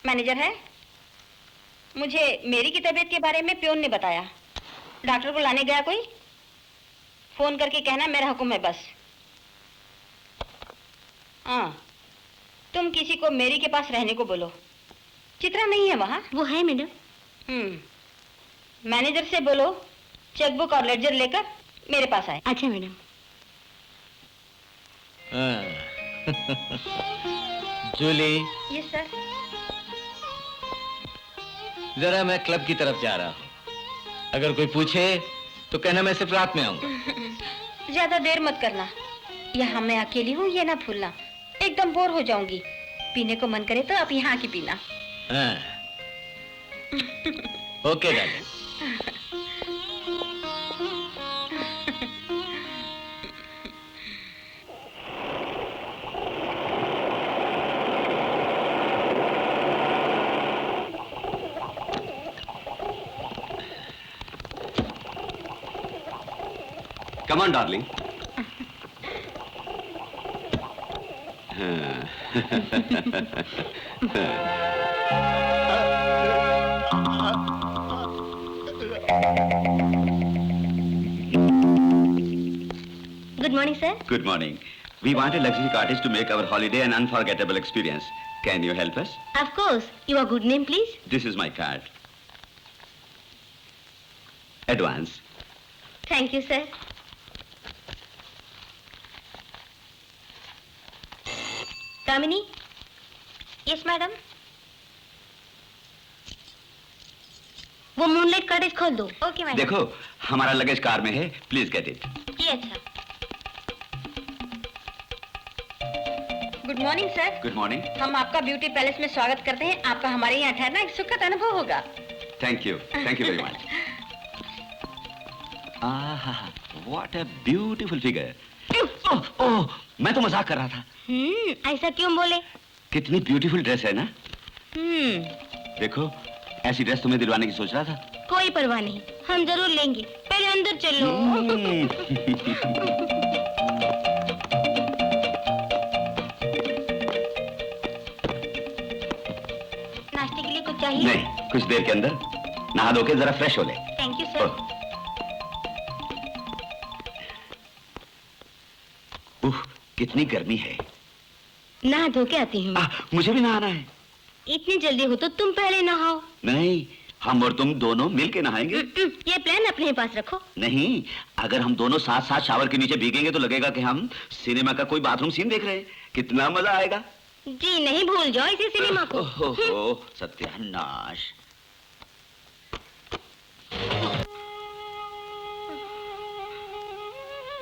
मैनेजर है? मुझे मेरी की तबीयत के बारे में प्योन ने बताया। डॉक्टर को लाने गया कोई? फोन करके कहना मेरा हुक्म है बस। हाँ, तुम किसी को मेरी के पास रहने को बोलो। चित्रा नहीं है वहाँ? वो है मैडम। मैनेजर से बोलो चेकबुक और लेडजर लेकर मेरे पास आए। अच्छा मैडम। जूली। Yes sir. जरा मैं क्लब की तरफ जा रहा हूँ, अगर कोई पूछे तो कहना मैं सिर्फ रात में आऊंगा। ज्यादा देर मत करना, यहाँ मैं अकेली हूँ ये ना भूलना। एकदम बोर हो जाऊंगी। पीने को मन करे तो आप यहाँ की पीना। हाँ। Okay darling. Come on, darling. Good morning, sir. Good morning. We want a luxury cottage to make our holiday an unforgettable experience. Can you help us? Of course. Your good name, please. This is my card. Advance. Thank you, sir. Kamini? Yes, madam. वो moonlight cottage खोल दो। Okay madam. देखो, हमारा luggage car में है। Please get it. ये अच्छा। Good morning sir. Good morning. हम आपका ब्यूटी पैलेस में स्वागत करते हैं। आपका हमारे यहाँ ठहरना एक सुखद अनुभव होगा। Thank you very much. What a beautiful figure. Oh, मैं तो मजाक कर रहा था। ऐसा क्यों बोले? कितनी ब्यूटीफुल ड्रेस है ना। देखो, ऐसी ड्रेस तुम्हें दिलवाने की सोच रहा था। कोई परवाह नहीं, हम जरूर लेंगे। पहले अंदर चलो। नाश्ते के लिए कुछ चाहिए? नहीं, कुछ देर के अंदर नहा धो के जरा फ्रेश हो ले। Thank you sir. कितनी गर्मी है। नहा धो के आती हूँ। मुझे भी नहाना है। इतनी जल्दी हो तो तुम पहले नहाओ। नहीं, हम और तुम दोनों मिलके नहाएंगे। ये प्लान अपने पास रखो। नहीं, अगर हम दोनों साथ साथ शावर के नीचे भीगेंगे तो लगेगा कि हम सिनेमा का कोई बाथरूम सीन देख रहे हैं। कितना मजा आएगा। जी नहीं, भूल जाओ इसी सिनेमा को। ओहो, सत्यानाश।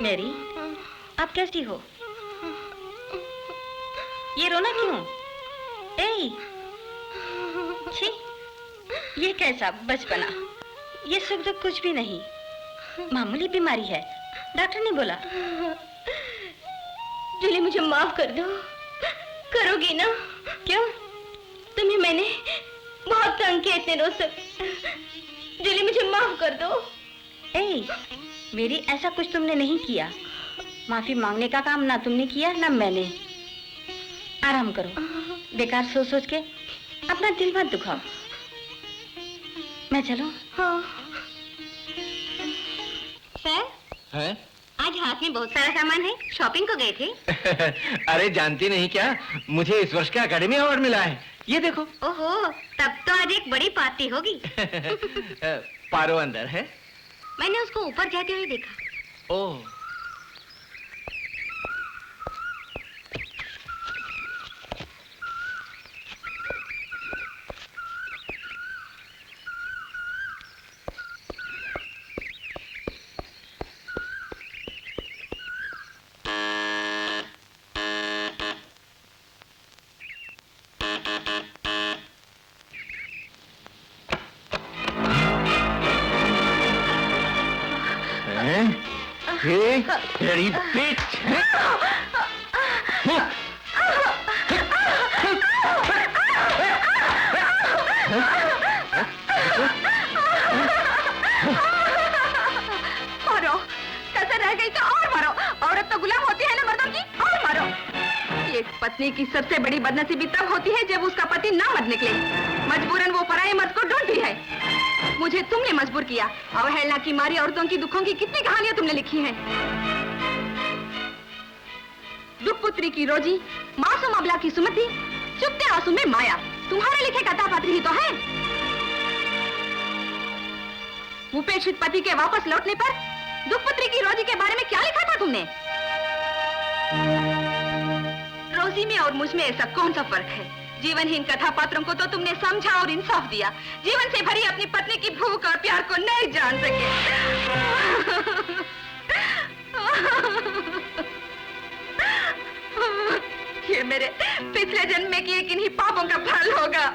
मेरी, आप कैसी हो? ये रोना क्यों? छी, ये कैसा बचपना। ये सुख दुख कुछ भी नहीं, मामूली बीमारी है। डॉक्टर ने बोला। जूली, मुझे माफ कर दो। करोगी ना? क्यों? तुम्हें मैंने बहुत तंग किया इतने रोज से। जूली, मुझे माफ कर दो। मेरी, ऐसा कुछ तुमने नहीं किया। माफी मांगने का काम ना तुमने किया ना मैंने। आराम करो, बेकार सोच सोच के अपना दिल मत दुखाओ। मैं चलूं? हाँ। सर? है? आज हाथ में बहुत सारा सामान है। शॉपिंग को गए थे? अरे जानती नहीं क्या, मुझे इस वर्ष का एकेडमी अवार्ड मिला है। ये देखो। ओहो, तब तो आज एक बड़ी पार्टी होगी। पारो अंदर है। मैंने उसको ऊपर जाते हुए देखा। ओह, तेरी bitch! मारो, कसर रह गई तो और मारो। औरत तो गुलाम होती है ना मर्दों की, और मारो। एक पत्नी की सबसे बड़ी बदनसीबी तब होती है जब उसका पति ना मत निकले। मजबूरन वो पराये मर्द को ढूंढती है। मुझे तुमने मजबूर किया। अवहेलना की मारी औरतों की दुखों की कितनी कहानियां तुमने लिखी हैं। दुखपुत्री की रोजी, मासूम अबला की सुमति, चुपते आंसू में माया, तुम्हारे लिखे कथापात्र ही तो है। उपेक्षित पति के वापस लौटने पर दुखपुत्री की रोजी के बारे में क्या लिखा था तुमने? रोजी में और मुझ में ऐसा कौन सा फर्क है? जीवनहीन कथापात्रों को तो तुमने समझा और इंसाफ दिया। जीवन से भरी अपनी पत्नी की भूख और प्यार को नहीं जान सके। ये मेरे पिछले जन्म में किए किन्हीं पापों का फल होगा।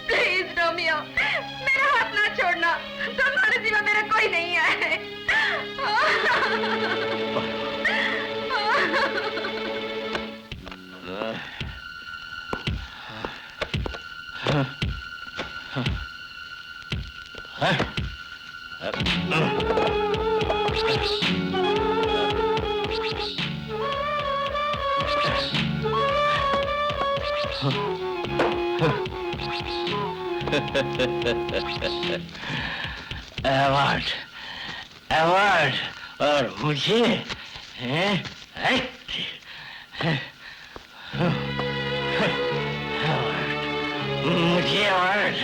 प्लीज रोमियो, मेरा हाथ ना छोड़ना, तुम्हारे सिवा मेरा कोई नहीं है। अवार्ड, अवार्ड और मुझे हैं? मुझे अवार्ड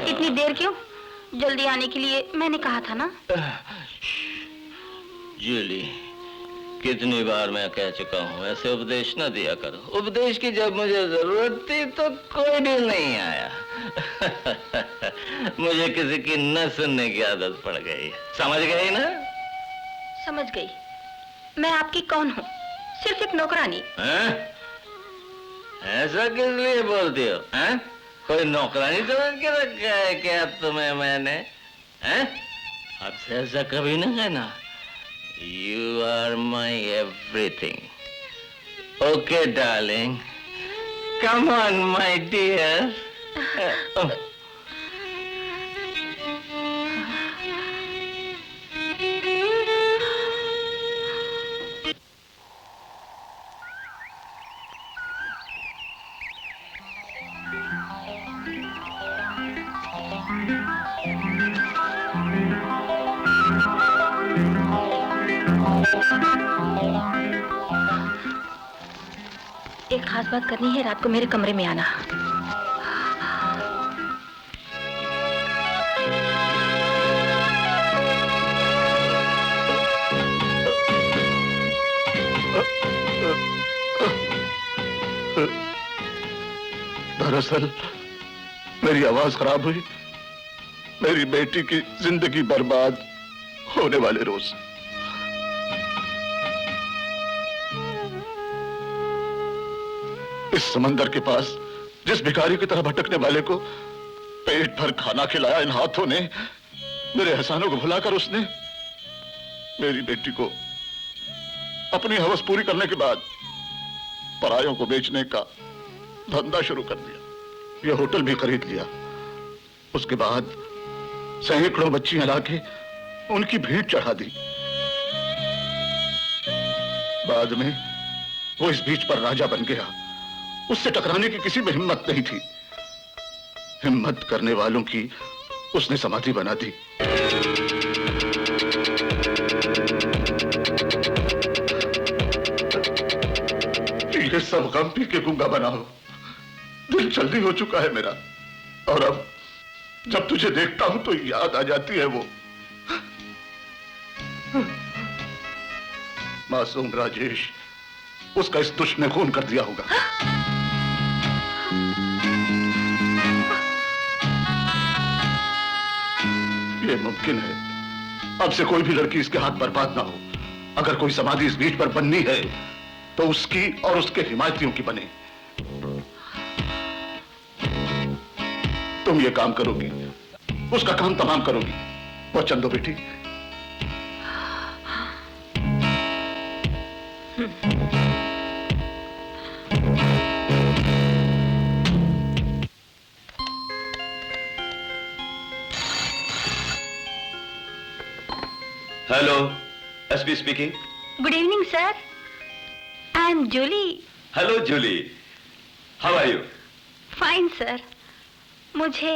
इतनी देर क्यों? जल्दी आने के लिए मैंने कहा था ना। जूली, कितनी बार मैं कह चुका हूँ ऐसे उपदेश न दिया करो। उपदेश की जब मुझे जरूरत थी तो कोई भी नहीं आया। मुझे किसी की न सुनने की आदत पड़ गई। समझ गई ना? समझ गई। मैं आपकी कौन हूँ? सिर्फ एक नौकरानी। ऐसा किस लिए बोलती हो? हैं? कोई नौकरानी समझ के रखा है क्या तुम्हें मैंने? हैं? अब से ऐसा कभी ना कहना। You are my everything. Okay, darling. Come on, my dear. एक खास बात करनी है, रात को मेरे कमरे में आना। दरअसल मेरी आवाज खराब हुई। मेरी बेटी की जिंदगी बर्बाद होने वाले रोज। इस समंदर के पास जिस भिखारी की तरह भटकने वाले को पेट भर खाना खिलाया इन हाथों ने, मेरे एहसानों को भुलाकर उसने मेरी बेटी को अपनी हवस पूरी करने के बाद परायों को बेचने का धंधा शुरू कर दिया। यह होटल भी खरीद लिया। उसके बाद सैकड़ों बच्चियां लाके उनकी भेंट चढ़ा दी। बाद में वो इस बीच पर राजा बन गया। उससे टकराने की किसी में हिम्मत नहीं थी। हिम्मत करने वालों की उसने समाधि बना दी। ये सब गम पी के गूंगा बना हो। दिल जल्दी हो चुका है मेरा। और अब जब तुझे देखता हूं तो याद आ जाती है वो मासूम राजेश। उसका इस दुष्ट ने खून कर दिया होगा। ये मुमकिन है। अब से कोई भी लड़की इसके हाथ बर्बाद ना हो। अगर कोई समाधि इस बीच पर बननी है तो उसकी और उसके हिमायतियों की बने। तुम ये काम करोगी, उसका काम तमाम करोगी। वचन दो बेटी। Hello, SP speaking. Good evening sir, I am Julie. Hello Julie, how are you? Fine sir, मुझे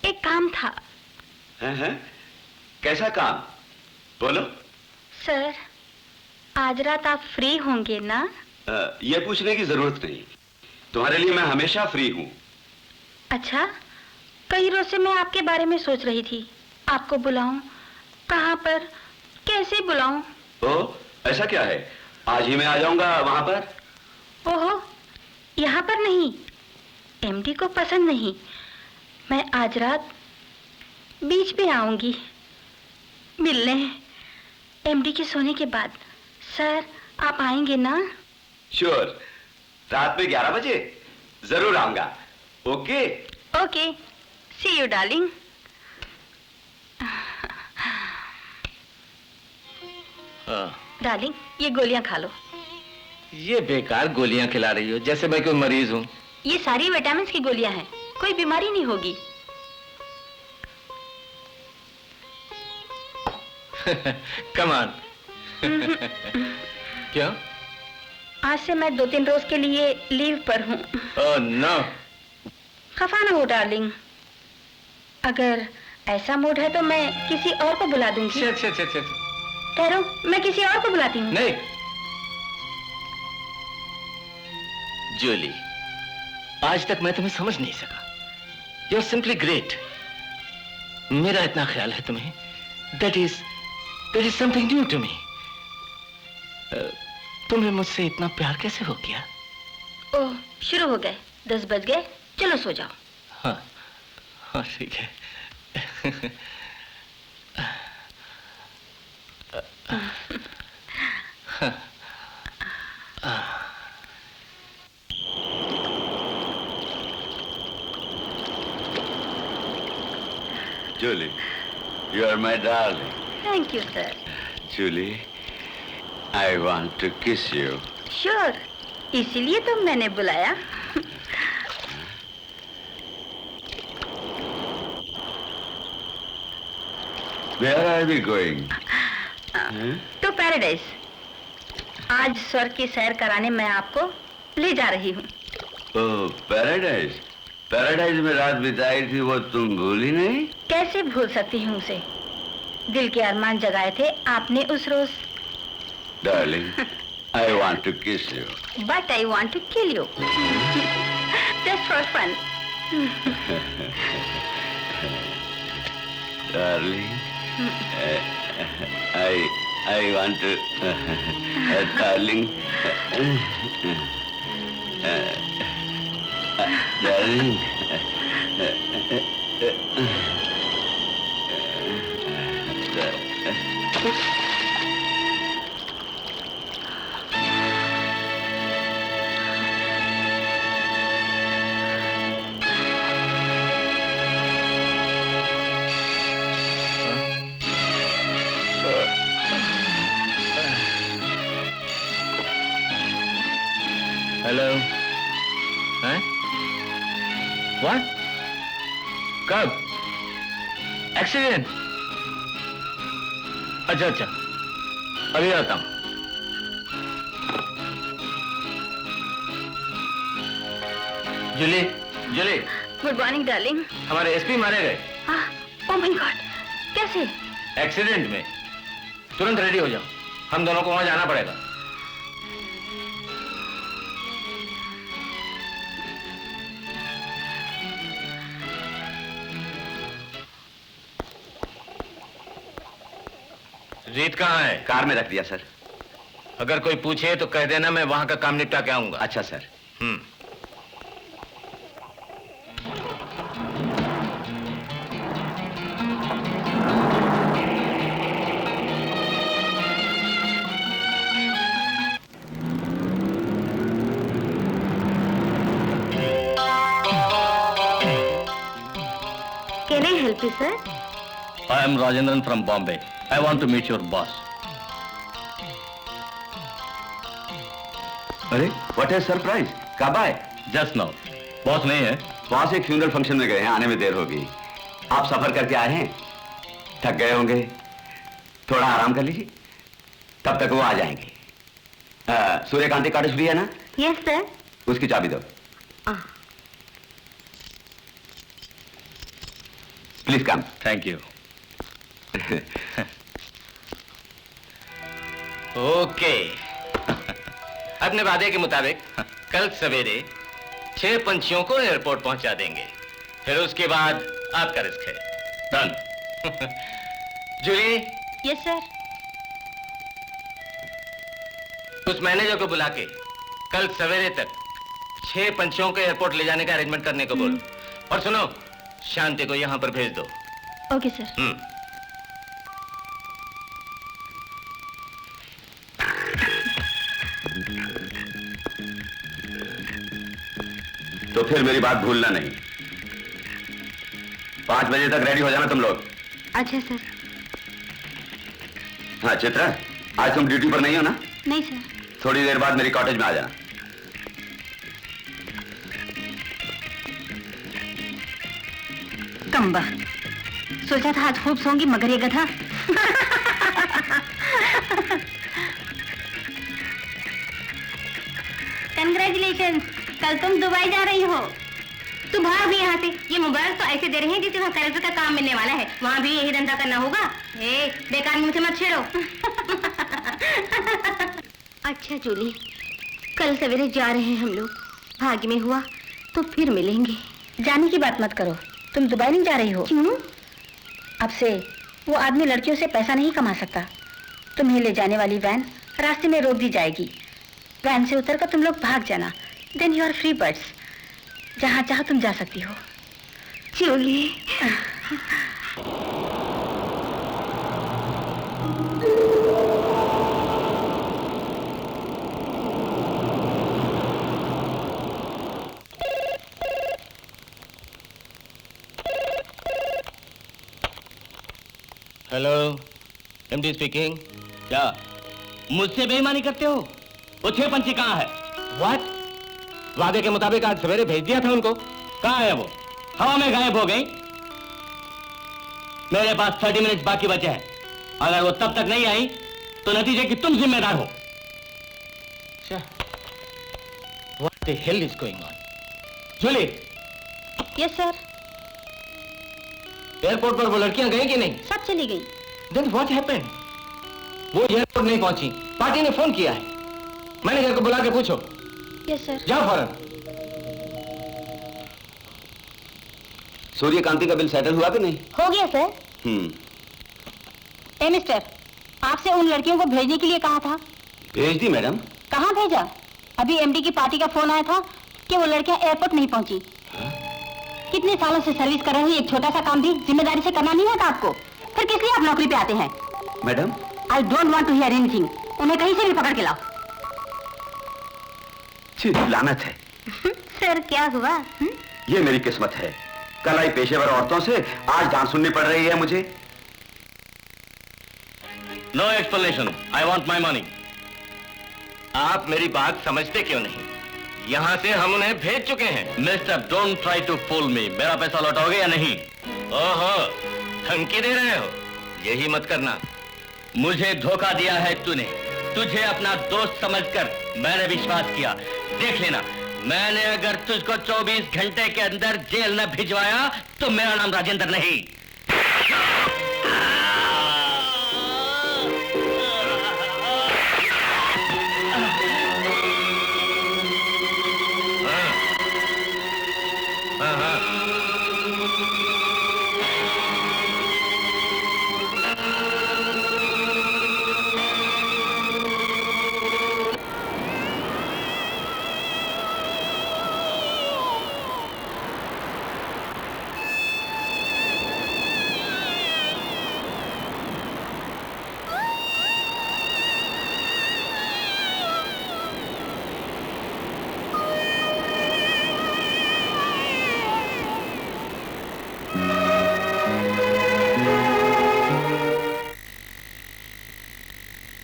एक काम था। हैं? कैसा काम? बोलो। सर, आज रात आप फ्री होंगे ना? ये पूछने की जरूरत नहीं, तुम्हारे लिए मैं हमेशा फ्री हूं। अच्छा, कई रोज से मैं आपके बारे में सोच रही थी। आपको बुलाऊं, कहाँ पर, कैसे बुलाऊं? ओ, ऐसा क्या है? आज ही मैं आ जाऊंगा वहां पर। ओहो, यहाँ पर नहीं, एमडी को पसंद नहीं। मैं आज रात बीच पे आऊंगी मिलने, एमडी के सोने के बाद। सर, आप आएंगे ना? श्योर, रात में 11 बजे जरूर आऊंगा। Okay okay, see you darling. Darling, ये गोलियां खा लो। ये बेकार गोलियां खिला रही हो, जैसे मैं कोई मरीज हूं। ये सारी विटामिन की गोलियां हैं, कोई बीमारी नहीं होगी। Come on. क्यों? आज से मैं 2-3 रोज के लिए लीव पर हूँ। Oh no. खफा ना हो डार्लिंग, अगर ऐसा मूड है तो मैं किसी और को बुला दूंगी। ठहरो, मैं किसी और को बुलाती हूँ। नहीं जूली, आज तक मैं तुम्हें समझ नहीं सका। You are simply great. मेरा इतना ख्याल है तुम्हें, that is something new to me. तुम्हें मुझसे इतना प्यार कैसे हो गया? ओह, शुरू हो गए। 10 बज गए, चलो सो जाओ। हाँ हाँ, ठीक है। Julie, you are my darling. Thank you sir. Julie, I want to kiss you. Sure, इसीलिए तो मैंने बुलाया। Where are we going? To paradise. आज स्वर्ग की सैर कराने मैं आपको ले जा रही हूँ। ओह, पैराडाइज। पैराडाइज में रात बिताई थी, वो तुम भूली नहीं? कैसे भूल सकती हूँ उसे? दिल के अरमान जगाए थे आपने उस रोज। Darling, I want to kiss you. But I want to kill you. Just for fun. Darling, I want to, darling, darling. Hello. हैं? What? कब? एक्सीडेंट? अच्छा अच्छा, अभी आता हूं। Julie, Julie. Good morning darling. हमारे एसपी मारे गए। ओह माय गॉड, कैसे? एक्सीडेंट में। तुरंत रेडी हो जाओ, हम दोनों को वहां जाना पड़ेगा। रीत कहाँ है? कार में रख दिया सर। अगर कोई पूछे तो कह देना मैं वहां का काम निपटा के आऊंगा। अच्छा sir. Officer? I am Rajendran from Bombay. I want to meet your boss. अरे व्हाट इज सरप्राइज? कब आए? Just now. बॉस नहीं है? बॉस एक फ्यूनरल फंक्शन में गए हैं, आने में देर होगी। आप सफर करके आए हैं, थक गए होंगे, थोड़ा आराम कर लीजिए, तब तक वो आ जाएंगे। सूर्यकांति कॉटेज भी है ना? Yes sir. उसकी चाबी दो। Please come. Thank you. Okay. अपने वादे के मुताबिक कल सवेरे 6 पंछियों को एयरपोर्ट पहुंचा देंगे, फिर उसके बाद आपका रिस्क है। डन। जूली। Yes sir. उस मैनेजर को बुला के कल सवेरे तक 6 पंछियों को एयरपोर्ट ले जाने का अरेंजमेंट करने को बोलो। और सुनो, शांति को यहां पर भेज दो। Okay sir. तो फिर मेरी बात भूलना नहीं। 5 बजे तक रेडी हो जाना तुम लोग। अच्छा सर। हाँ चित्रा, आज तुम ड्यूटी पर नहीं हो ना? नहीं सर। थोड़ी देर बाद मेरी कॉटेज में आ जाना। कम्बा, सोचा था आज खूब सोंगी मगर ये गधा। कंग्रेचुलेशंस, कल तुम दुबई जा रही हो। तू भाग भी यहाँ से। ये मुबारक तो ऐसे दे रहे हैं जैसे वहाँ कलेक्टर का काम मिलने वाला है। वहाँ भी यही धंधा करना होगा। बेकार मुझे मत छेड़ो। अच्छा जूली, कल सवेरे जा रहे हैं हम लोग। भाग्य में हुआ तो फिर मिलेंगे। जाने की बात मत करो, तुम दुबई नहीं जा रही हो। क्यों? अब से वो आदमी लड़कियों से पैसा नहीं कमा सकता। तुम्हें ले जाने वाली वैन रास्ते में रोक दी जाएगी। वैन से उतरकर तुम लोग भाग जाना। Then you are free birds. जहाँ चाहो तुम जा सकती हो। जूली। Hello, MD speaking. क्या मुझसे बेईमानी करते हो? वो 6 पंछी कहाँ है? व्हाट? वादे के मुताबिक आज सवेरे भेज दिया था उनको। कहाँ है वो? हवा में गायब हो गई। मेरे पास 30 मिनट्स बाकी बचे हैं। अगर वो तब तक नहीं आई तो नतीजे की तुम जिम्मेदार हो। What the hell is going on? Julie. Yes sir. Airport पर वो लड़कियां गई कि नहीं? सब चली गई। Then what happened? वो एयरपोर्ट नहीं पहुंची। पार्टी ने फोन किया है। मैनेजर को बुला के पूछो। Yes sir. जाओ फौरन। सूर्यकांति का बिल सेटल हुआ कि नहीं? हो गया सर। ए मिस्टर, आपसे उन लड़कियों को भेजने के लिए कहा था। भेज दी मैडम। कहाँ भेजा? अभी एमडी की पार्टी का फोन आया था कि वो लड़कियां एयरपोर्ट नहीं पहुंची। कितने सालों से सर्विस कर रहे हैं, एक छोटा सा काम भी जिम्मेदारी से करना नहीं आता आपको? फिर किस लिए आप नौकरी पे आते हैं? Madam, I don't want to hear anything. उन्हें कहीं से भी पकड़ के लाओ। लानत है। सर क्या हुआ? ये मेरी किस्मत है। कल आई पेशेवर औरतों से आज डांस सुननी पड़ रही है मुझे। No explanation, I want my money. आप मेरी बात समझते क्यों नहीं? यहां से हम उन्हें भेज चुके हैं। Mister, don't try to fool me. मेरा पैसा लौटाओगे या नहीं? ओहो, धमकी दे रहे हो? यही मत करना। मुझे धोखा दिया है तूने। तुझे अपना दोस्त समझकर मैंने विश्वास किया। देख लेना, मैंने अगर तुझको 24 घंटे के अंदर जेल न भिजवाया तो मेरा नाम राजेंद्र नहीं।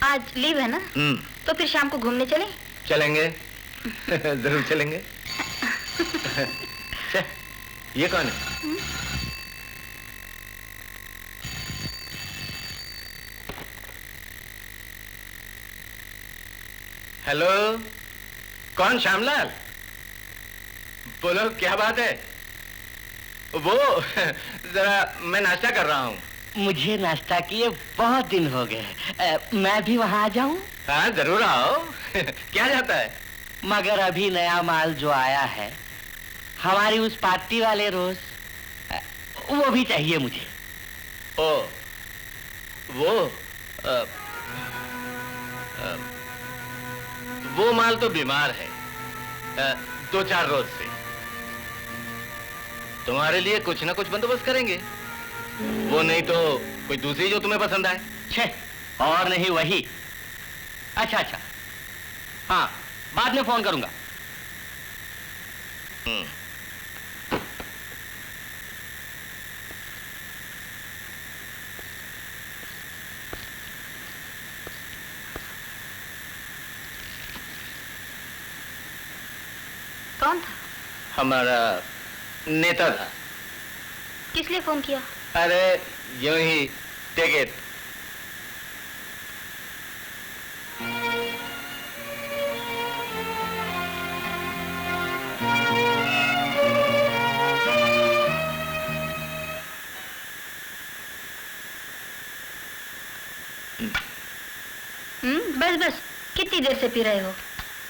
आज लीव है ना? तो फिर शाम को घूमने चले? चलेंगे। जरूर चलेंगे। ये कौन है? हेलो, कौन? श्यामलाल? बोलो क्या बात है? वो जरा मैं नाश्ता कर रहा हूँ। मुझे नाश्ता किए बहुत दिन हो गए। मैं भी वहाँ आ जाऊँ? हाँ जरूर आओ। क्या जाता है? मगर अभी नया माल जो आया है, हमारी उस पार्टी वाले रोज, वो भी चाहिए मुझे। ओ, वो माल तो बीमार है 2-4 रोज से। तुम्हारे लिए कुछ ना कुछ बंदोबस्त करेंगे। वो नहीं तो कोई दूसरी जो तुम्हें पसंद आए। छे, और नहीं वही। अच्छा, हाँ, बाद में फोन करूंगा। कौन था? हमारा नेता था। किस लिए फोन किया? अरे यूं ही, टेक इट। बस कितनी देर से पी रहे हो?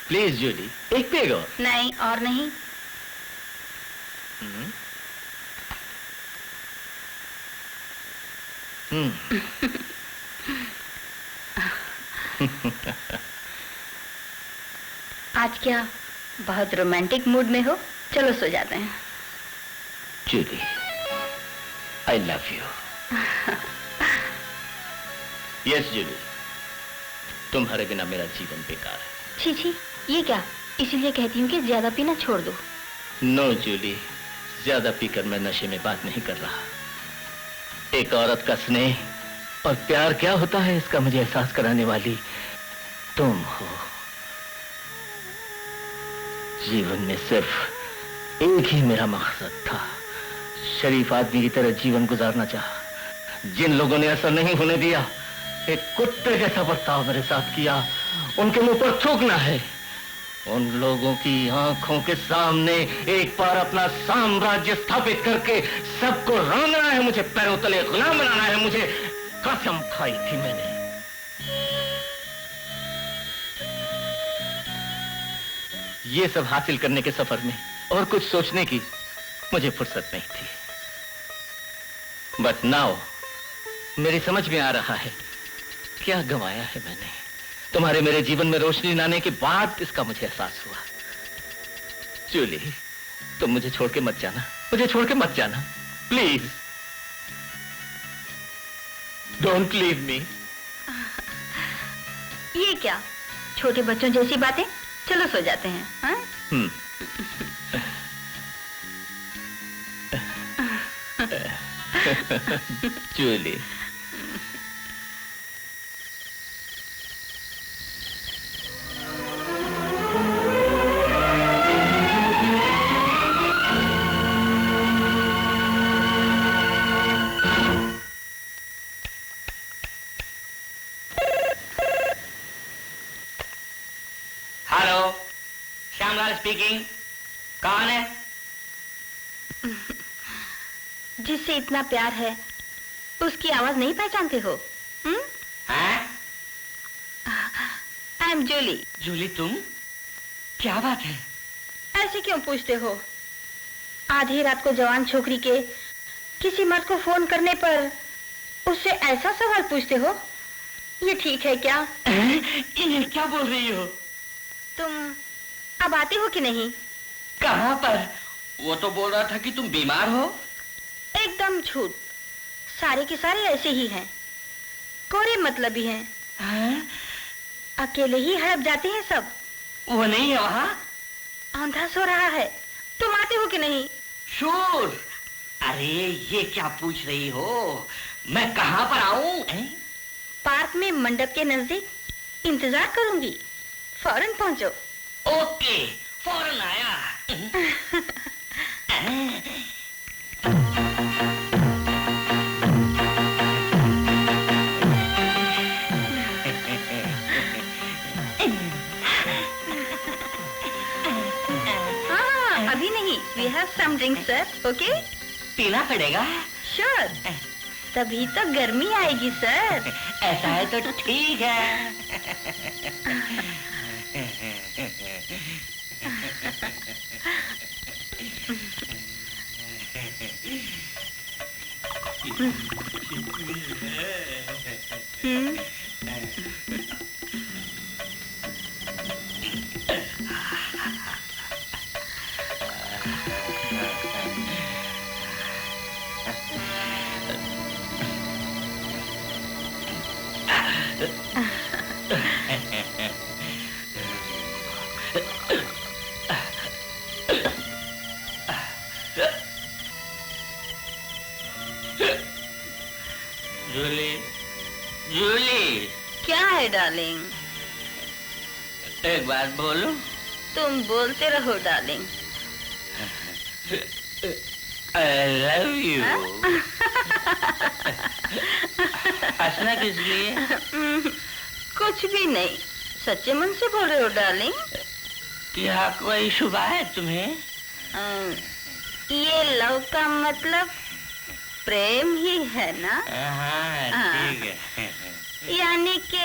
प्लीज जूली, एक पेगो। नहीं, और नहीं। आज क्या बहुत रोमांटिक मूड में हो? चलो सो जाते हैं। Julie, I love you. Yes Julie, तुम्हारे बिना मेरा जीवन बेकार है। छी छी, ये क्या? इसीलिए कहती हूँ कि ज्यादा पीना छोड़ दो। नो जूली, ज्यादा पीकर मैं नशे में बात नहीं कर रहा। एक औरत का स्नेह और प्यार क्या होता है, इसका मुझे एहसास कराने वाली तुम हो। जीवन में सिर्फ एक ही मेरा मकसद था, शरीफ आदमी की तरह जीवन गुजारना चाहा। जिन लोगों ने ऐसा नहीं होने दिया, एक कुत्ते जैसा बर्ताव मेरे साथ किया, उनके मुंह पर थूकना है। उन लोगों की आंखों के सामने एक बार अपना साम्राज्य स्थापित करके सबको रंगना है, मुझे पैरों तले गुलाम बनाना है। मुझे कसम खाई थी मैंने। ये सब हासिल करने के सफर में और कुछ सोचने की मुझे फुर्सत नहीं थी। बट नाउ मेरी समझ में आ रहा है क्या गंवाया है मैंने। तुम्हारे मेरे जीवन में रोशनी लाने के बाद इसका मुझे एहसास हुआ। जूली, तुम मुझे छोड़ के मत जाना, मुझे छोड़ के मत जाना, प्लीज डोंट लीव मी। ये क्या छोटे बच्चों जैसी बातें? चलो सो जाते हैं। हाँ? जूली, स्पीकिंग। कौन है? जिससे इतना प्यार है उसकी आवाज नहीं पहचानते हो? आई एम जूली। जूली तुम? क्या बात है? ऐसे क्यों पूछते हो? आधी रात को जवान छोकरी के किसी मर्द को फोन करने पर उससे ऐसा सवाल पूछते हो? ये ठीक है क्या? ये क्या बोल रही हो? तुम अब आते हो कि नहीं? कहाँ पर? वो तो बोल रहा था कि तुम बीमार हो। एकदम झूठ। सारे के सारे ऐसे ही हैं, कोरे मतलबी हैं। अकेले ही हड़प जाते हैं सब। वो नहीं है वहाँ? अंधा सो रहा है। तुम आते हो कि नहीं? शोर। अरे ये क्या पूछ रही हो? मैं कहाँ पर आऊं? पार्क में मंडप के नजदीक इंतजार करूंगी, फौरन पहुंचो। ओके, फौरन आया। अभी नहीं, we have some drinks, sir. Okay? पीना पड़ेगा? Sure. तभी तो गर्मी आएगी, सर। ऐसा है तो ठीक है। जूली, जूली। क्या है डार्लिंग? एक बात बोलूं? तुम बोलते रहो डार्लिंग। I love you. हंसना किस लिए? कुछ भी नहीं, सच्चे मन से बोल रहे हो डार्लिंग। क्या कोई शुबा है तुम्हें? ये लव का मतलब प्रेम ही है ना? हाँ, ठीक है। यानी कि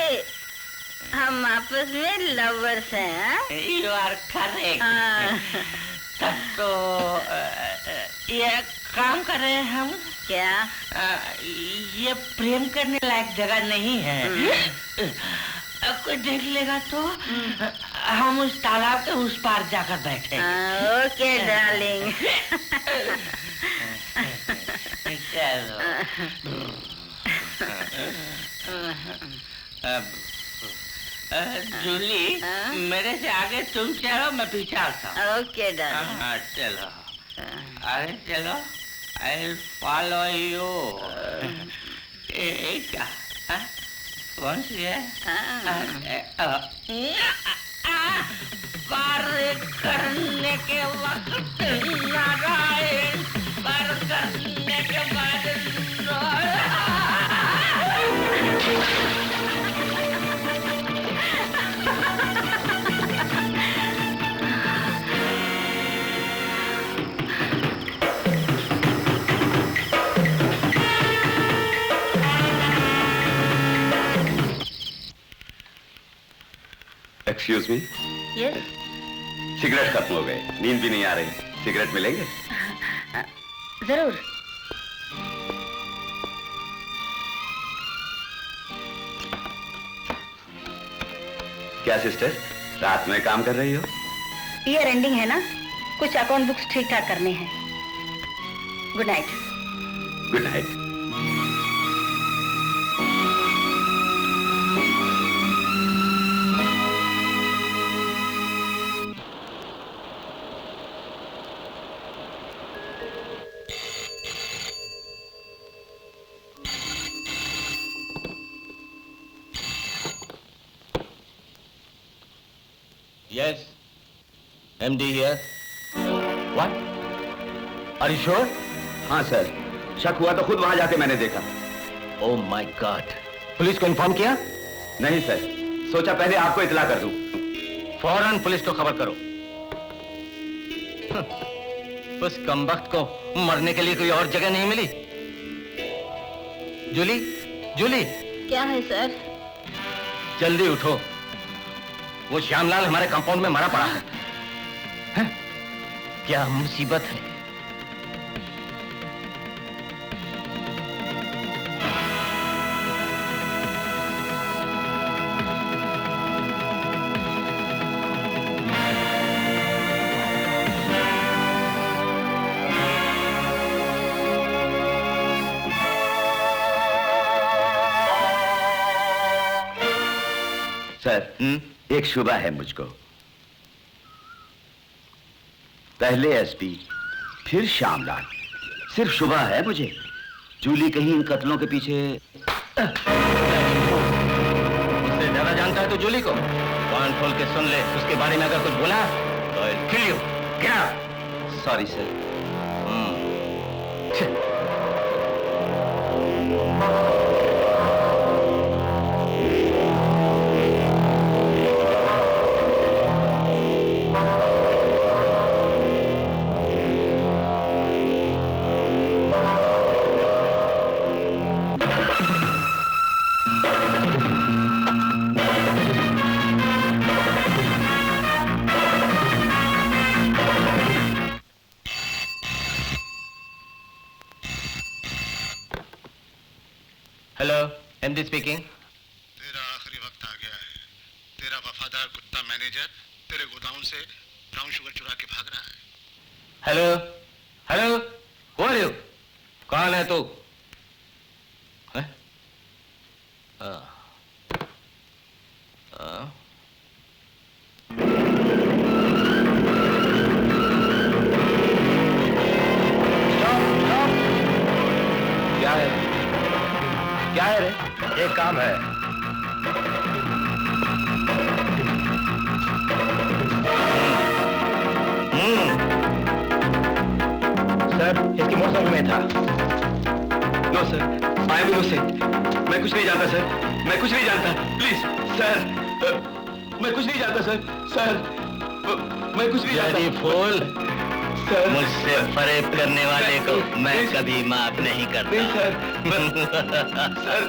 हम आपस में लवर्स हैं। You are correct. तब तो ये काम कर रहे हैं हम। क्या? ये प्रेम करने लायक जगह नहीं है। कोई देख लेगा तो हम उस तालाब के उस पार जाकर बैठे। Okay darling. चलो। जूली, मेरे से आगे तुम चलो, मैं पीछे आता हूँ। Okay darling. हाँ, चलो। अरे चलो, I'll follow you। क्या? कौन सी है? कार्य करने के वक्त नारायण, कार्य करने के बाद एक्सक्यूज मी। यस। सिगरेट खत्म हो गए, नींद भी नहीं आ रही, सिगरेट मिलेंगे? जरूर। क्या सिस्टर, रात में काम कर रही हो? ईयर एंडिंग है ना, कुछ अकाउंट बुक्स ठीक ठाक करने हैं। Good night. Good night. Yes, MD here. What? Are you sure? हाँ सर, शक हुआ तो खुद वहां जाके मैंने देखा। Oh my God! पुलिस को इन्फॉर्म किया? नहीं सर, सोचा पहले आपको इतला कर दूं। फौरन पुलिस को खबर करो। उस कमबख्त को मरने के लिए कोई और जगह नहीं मिली। जूली, जूली। क्या है सर? जल्दी उठो, वो श्यामलाल हमारे कंपाउंड में मरा पड़ा है। क्या मुसीबत है। सर, एक शुबा है मुझको। पहले एसपी, फिर श्यामलाल, सिर्फ शुबा है मुझे। जूली कहीं इन कत्लों के पीछे। उससे ज्यादा थोड़ा जानता है तो जूली को कान खोल के सुन ले, उसके बारे में अगर कुछ बोला तो I'll kill you. Get out. Sorry sir. Hello, MD speaking. तेरा आखिरी वक्त आ गया है। तेरा वफादार कुत्ता मैनेजर तेरे गोदाम से ब्राउन शुगर चुरा के भाग रहा है। Hello hello, who are you? कौन है तू? हैं? क्या है? क्या है रे? एक काम है। सर, इसकी मोटरसाइकिल में था। No sir, I am innocent. मैं कुछ नहीं जानता सर, मैं कुछ नहीं जानता। प्लीज सर, मैं कुछ नहीं जानता सर। सर, मैं कुछ नहीं जानता। फूल, सर, मुझसे फरेब करने वाले को मैं कभी माफ नहीं करता। नहीं सर, सर।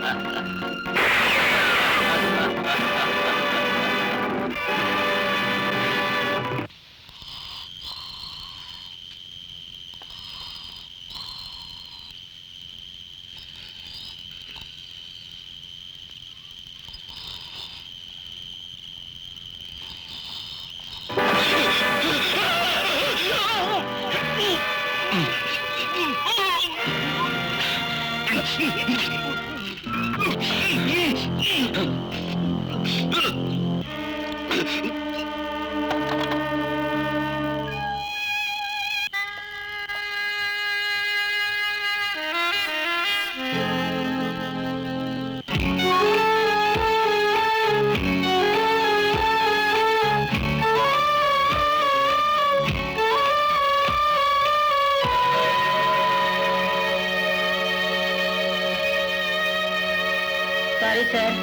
सॉरी सर,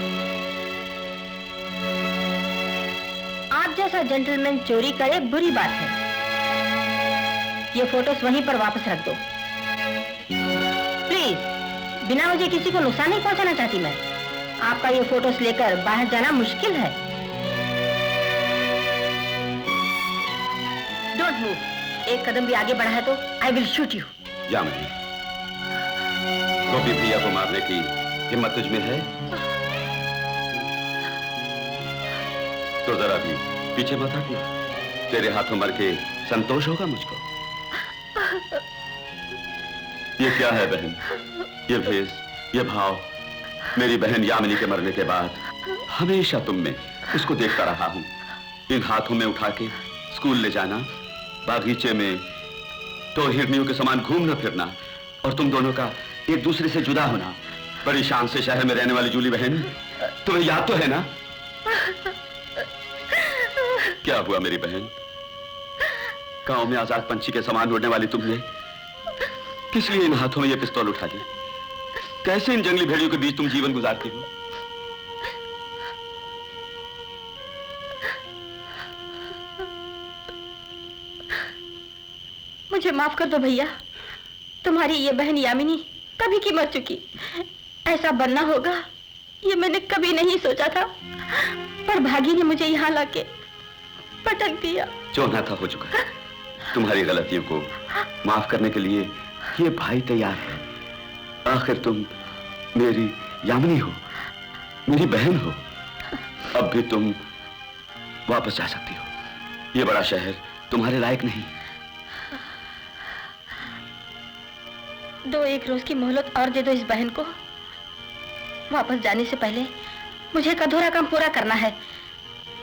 आप जैसा जेंटलमैन चोरी करे बुरी बात है। ये फोटोस वहीं पर वापस रख दो प्लीज। बिना मुझे किसी को नुकसान नहीं पहुंचाना चाहती मैं। आपका ये फोटोस लेकर बाहर जाना मुश्किल है। Don't move. एक कदम भी आगे बढ़ा है तो I will shoot you. Yamini, Gopi भैया को मारने की हिम्मत तुझ में है तो जरा भी पीछे मत हटना। तेरे हाथों मर के संतोष होगा मुझको। ये क्या है बहन? ये भेष, ये भाव। मेरी बहन यामिनी के मरने के बाद हमेशा तुम में उसको देखता रहा हूं। इन हाथों में उठा के स्कूल ले जाना, बागीचे में तो हिरनियों के समान घूमना फिरना, और तुम दोनों का एक दूसरे से जुदा होना। बड़ी शान से शहर में रहने वाली जूली बहन, तुम्हें याद तो है ना? क्या हुआ मेरी बहन? गांव में आजाद पंछी के समान उड़ने वाली तुमने किस लिए इन हाथों में ये पिस्तौल उठा ली? कैसे इन जंगली भेड़ियों के बीच तुम जीवन गुजारती हो? मुझे माफ कर दो भैया। तुम्हारी ये बहन यामिनी कभी की मर चुकी। ऐसा बनना होगा ये मैंने कभी नहीं सोचा था, पर भागी ने मुझे यहाँ लाके पटक दिया। जो ना था हो चुका। तुम्हारी गलतियों को माफ करने के लिए ये भाई तैयार है। आखिर तुम मेरी यामिनी हो, मेरी बहन हो। अब भी तुम वापस जा सकती हो। ये बड़ा शहर तुम्हारे लायक नहीं। दो एक रोज की मोहलत और दे दो इस बहन को। वापस जाने से पहले मुझे एक अधूरा काम पूरा करना है।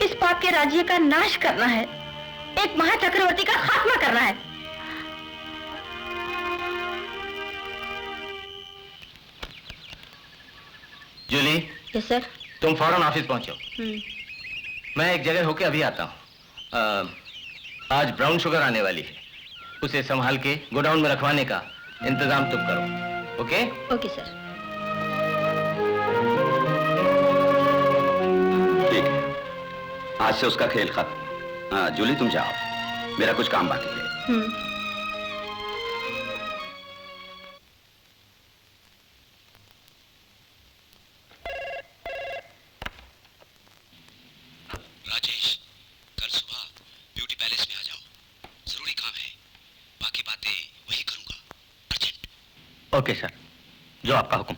इस पाप के राज्य का नाश करना है। एक महाचक्रवर्ती का खात्मा करना है। Julie, yes sir. तुम फौरन ऑफिस पहुंचो। मैं एक जगह होके अभी आता हूँ। आज ब्राउन शुगर आने वाली है, उसे संभाल के गोडाउन में रखवाने का इंतजाम तुम करो। ओके? Okay sir. ठीक है, आज से उसका खेल खत्म। जूली तुम जाओ, मेरा कुछ काम बाकी है। राजेश, कल सुबह ब्यूटी पैलेस में आ जाओ, जरूरी काम है, बाकी बातें वही करूंगा, अर्जेंट। ओके सर, जो आपका हुक्म।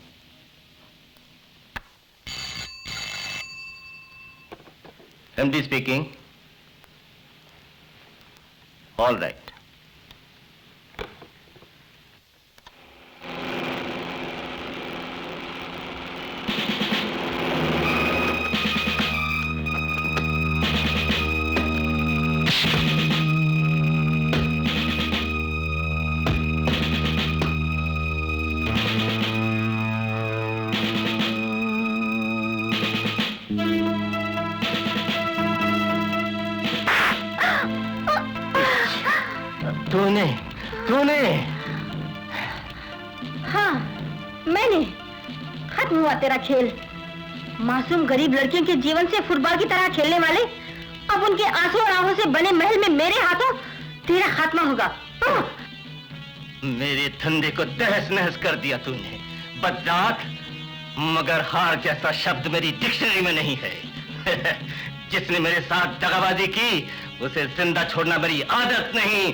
MD speaking. All right. तूने हाँ, मैंने। खत्म हुआ तेरा खेल। मासूम गरीब लड़कियों के जीवन से फुटबॉल की तरह खेलने वाले, अब उनके आंसू और आहों से बने महल में मेरे हाथों तेरा खात्मा होगा। मेरे धंधे को तहस नहस कर दिया तूने, बददात। मगर हार जैसा शब्द मेरी डिक्शनरी में नहीं है। जिसने मेरे साथ दगाबाजी की, उसे जिंदा छोड़ना मेरी आदत नहीं।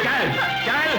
चल चल।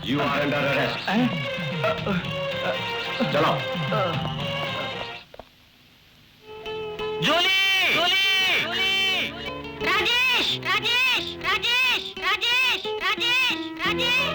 You are under arrest. चलो। जूली! राजेश! राजेश! राजेश! राजेश! राजेश! राजेश!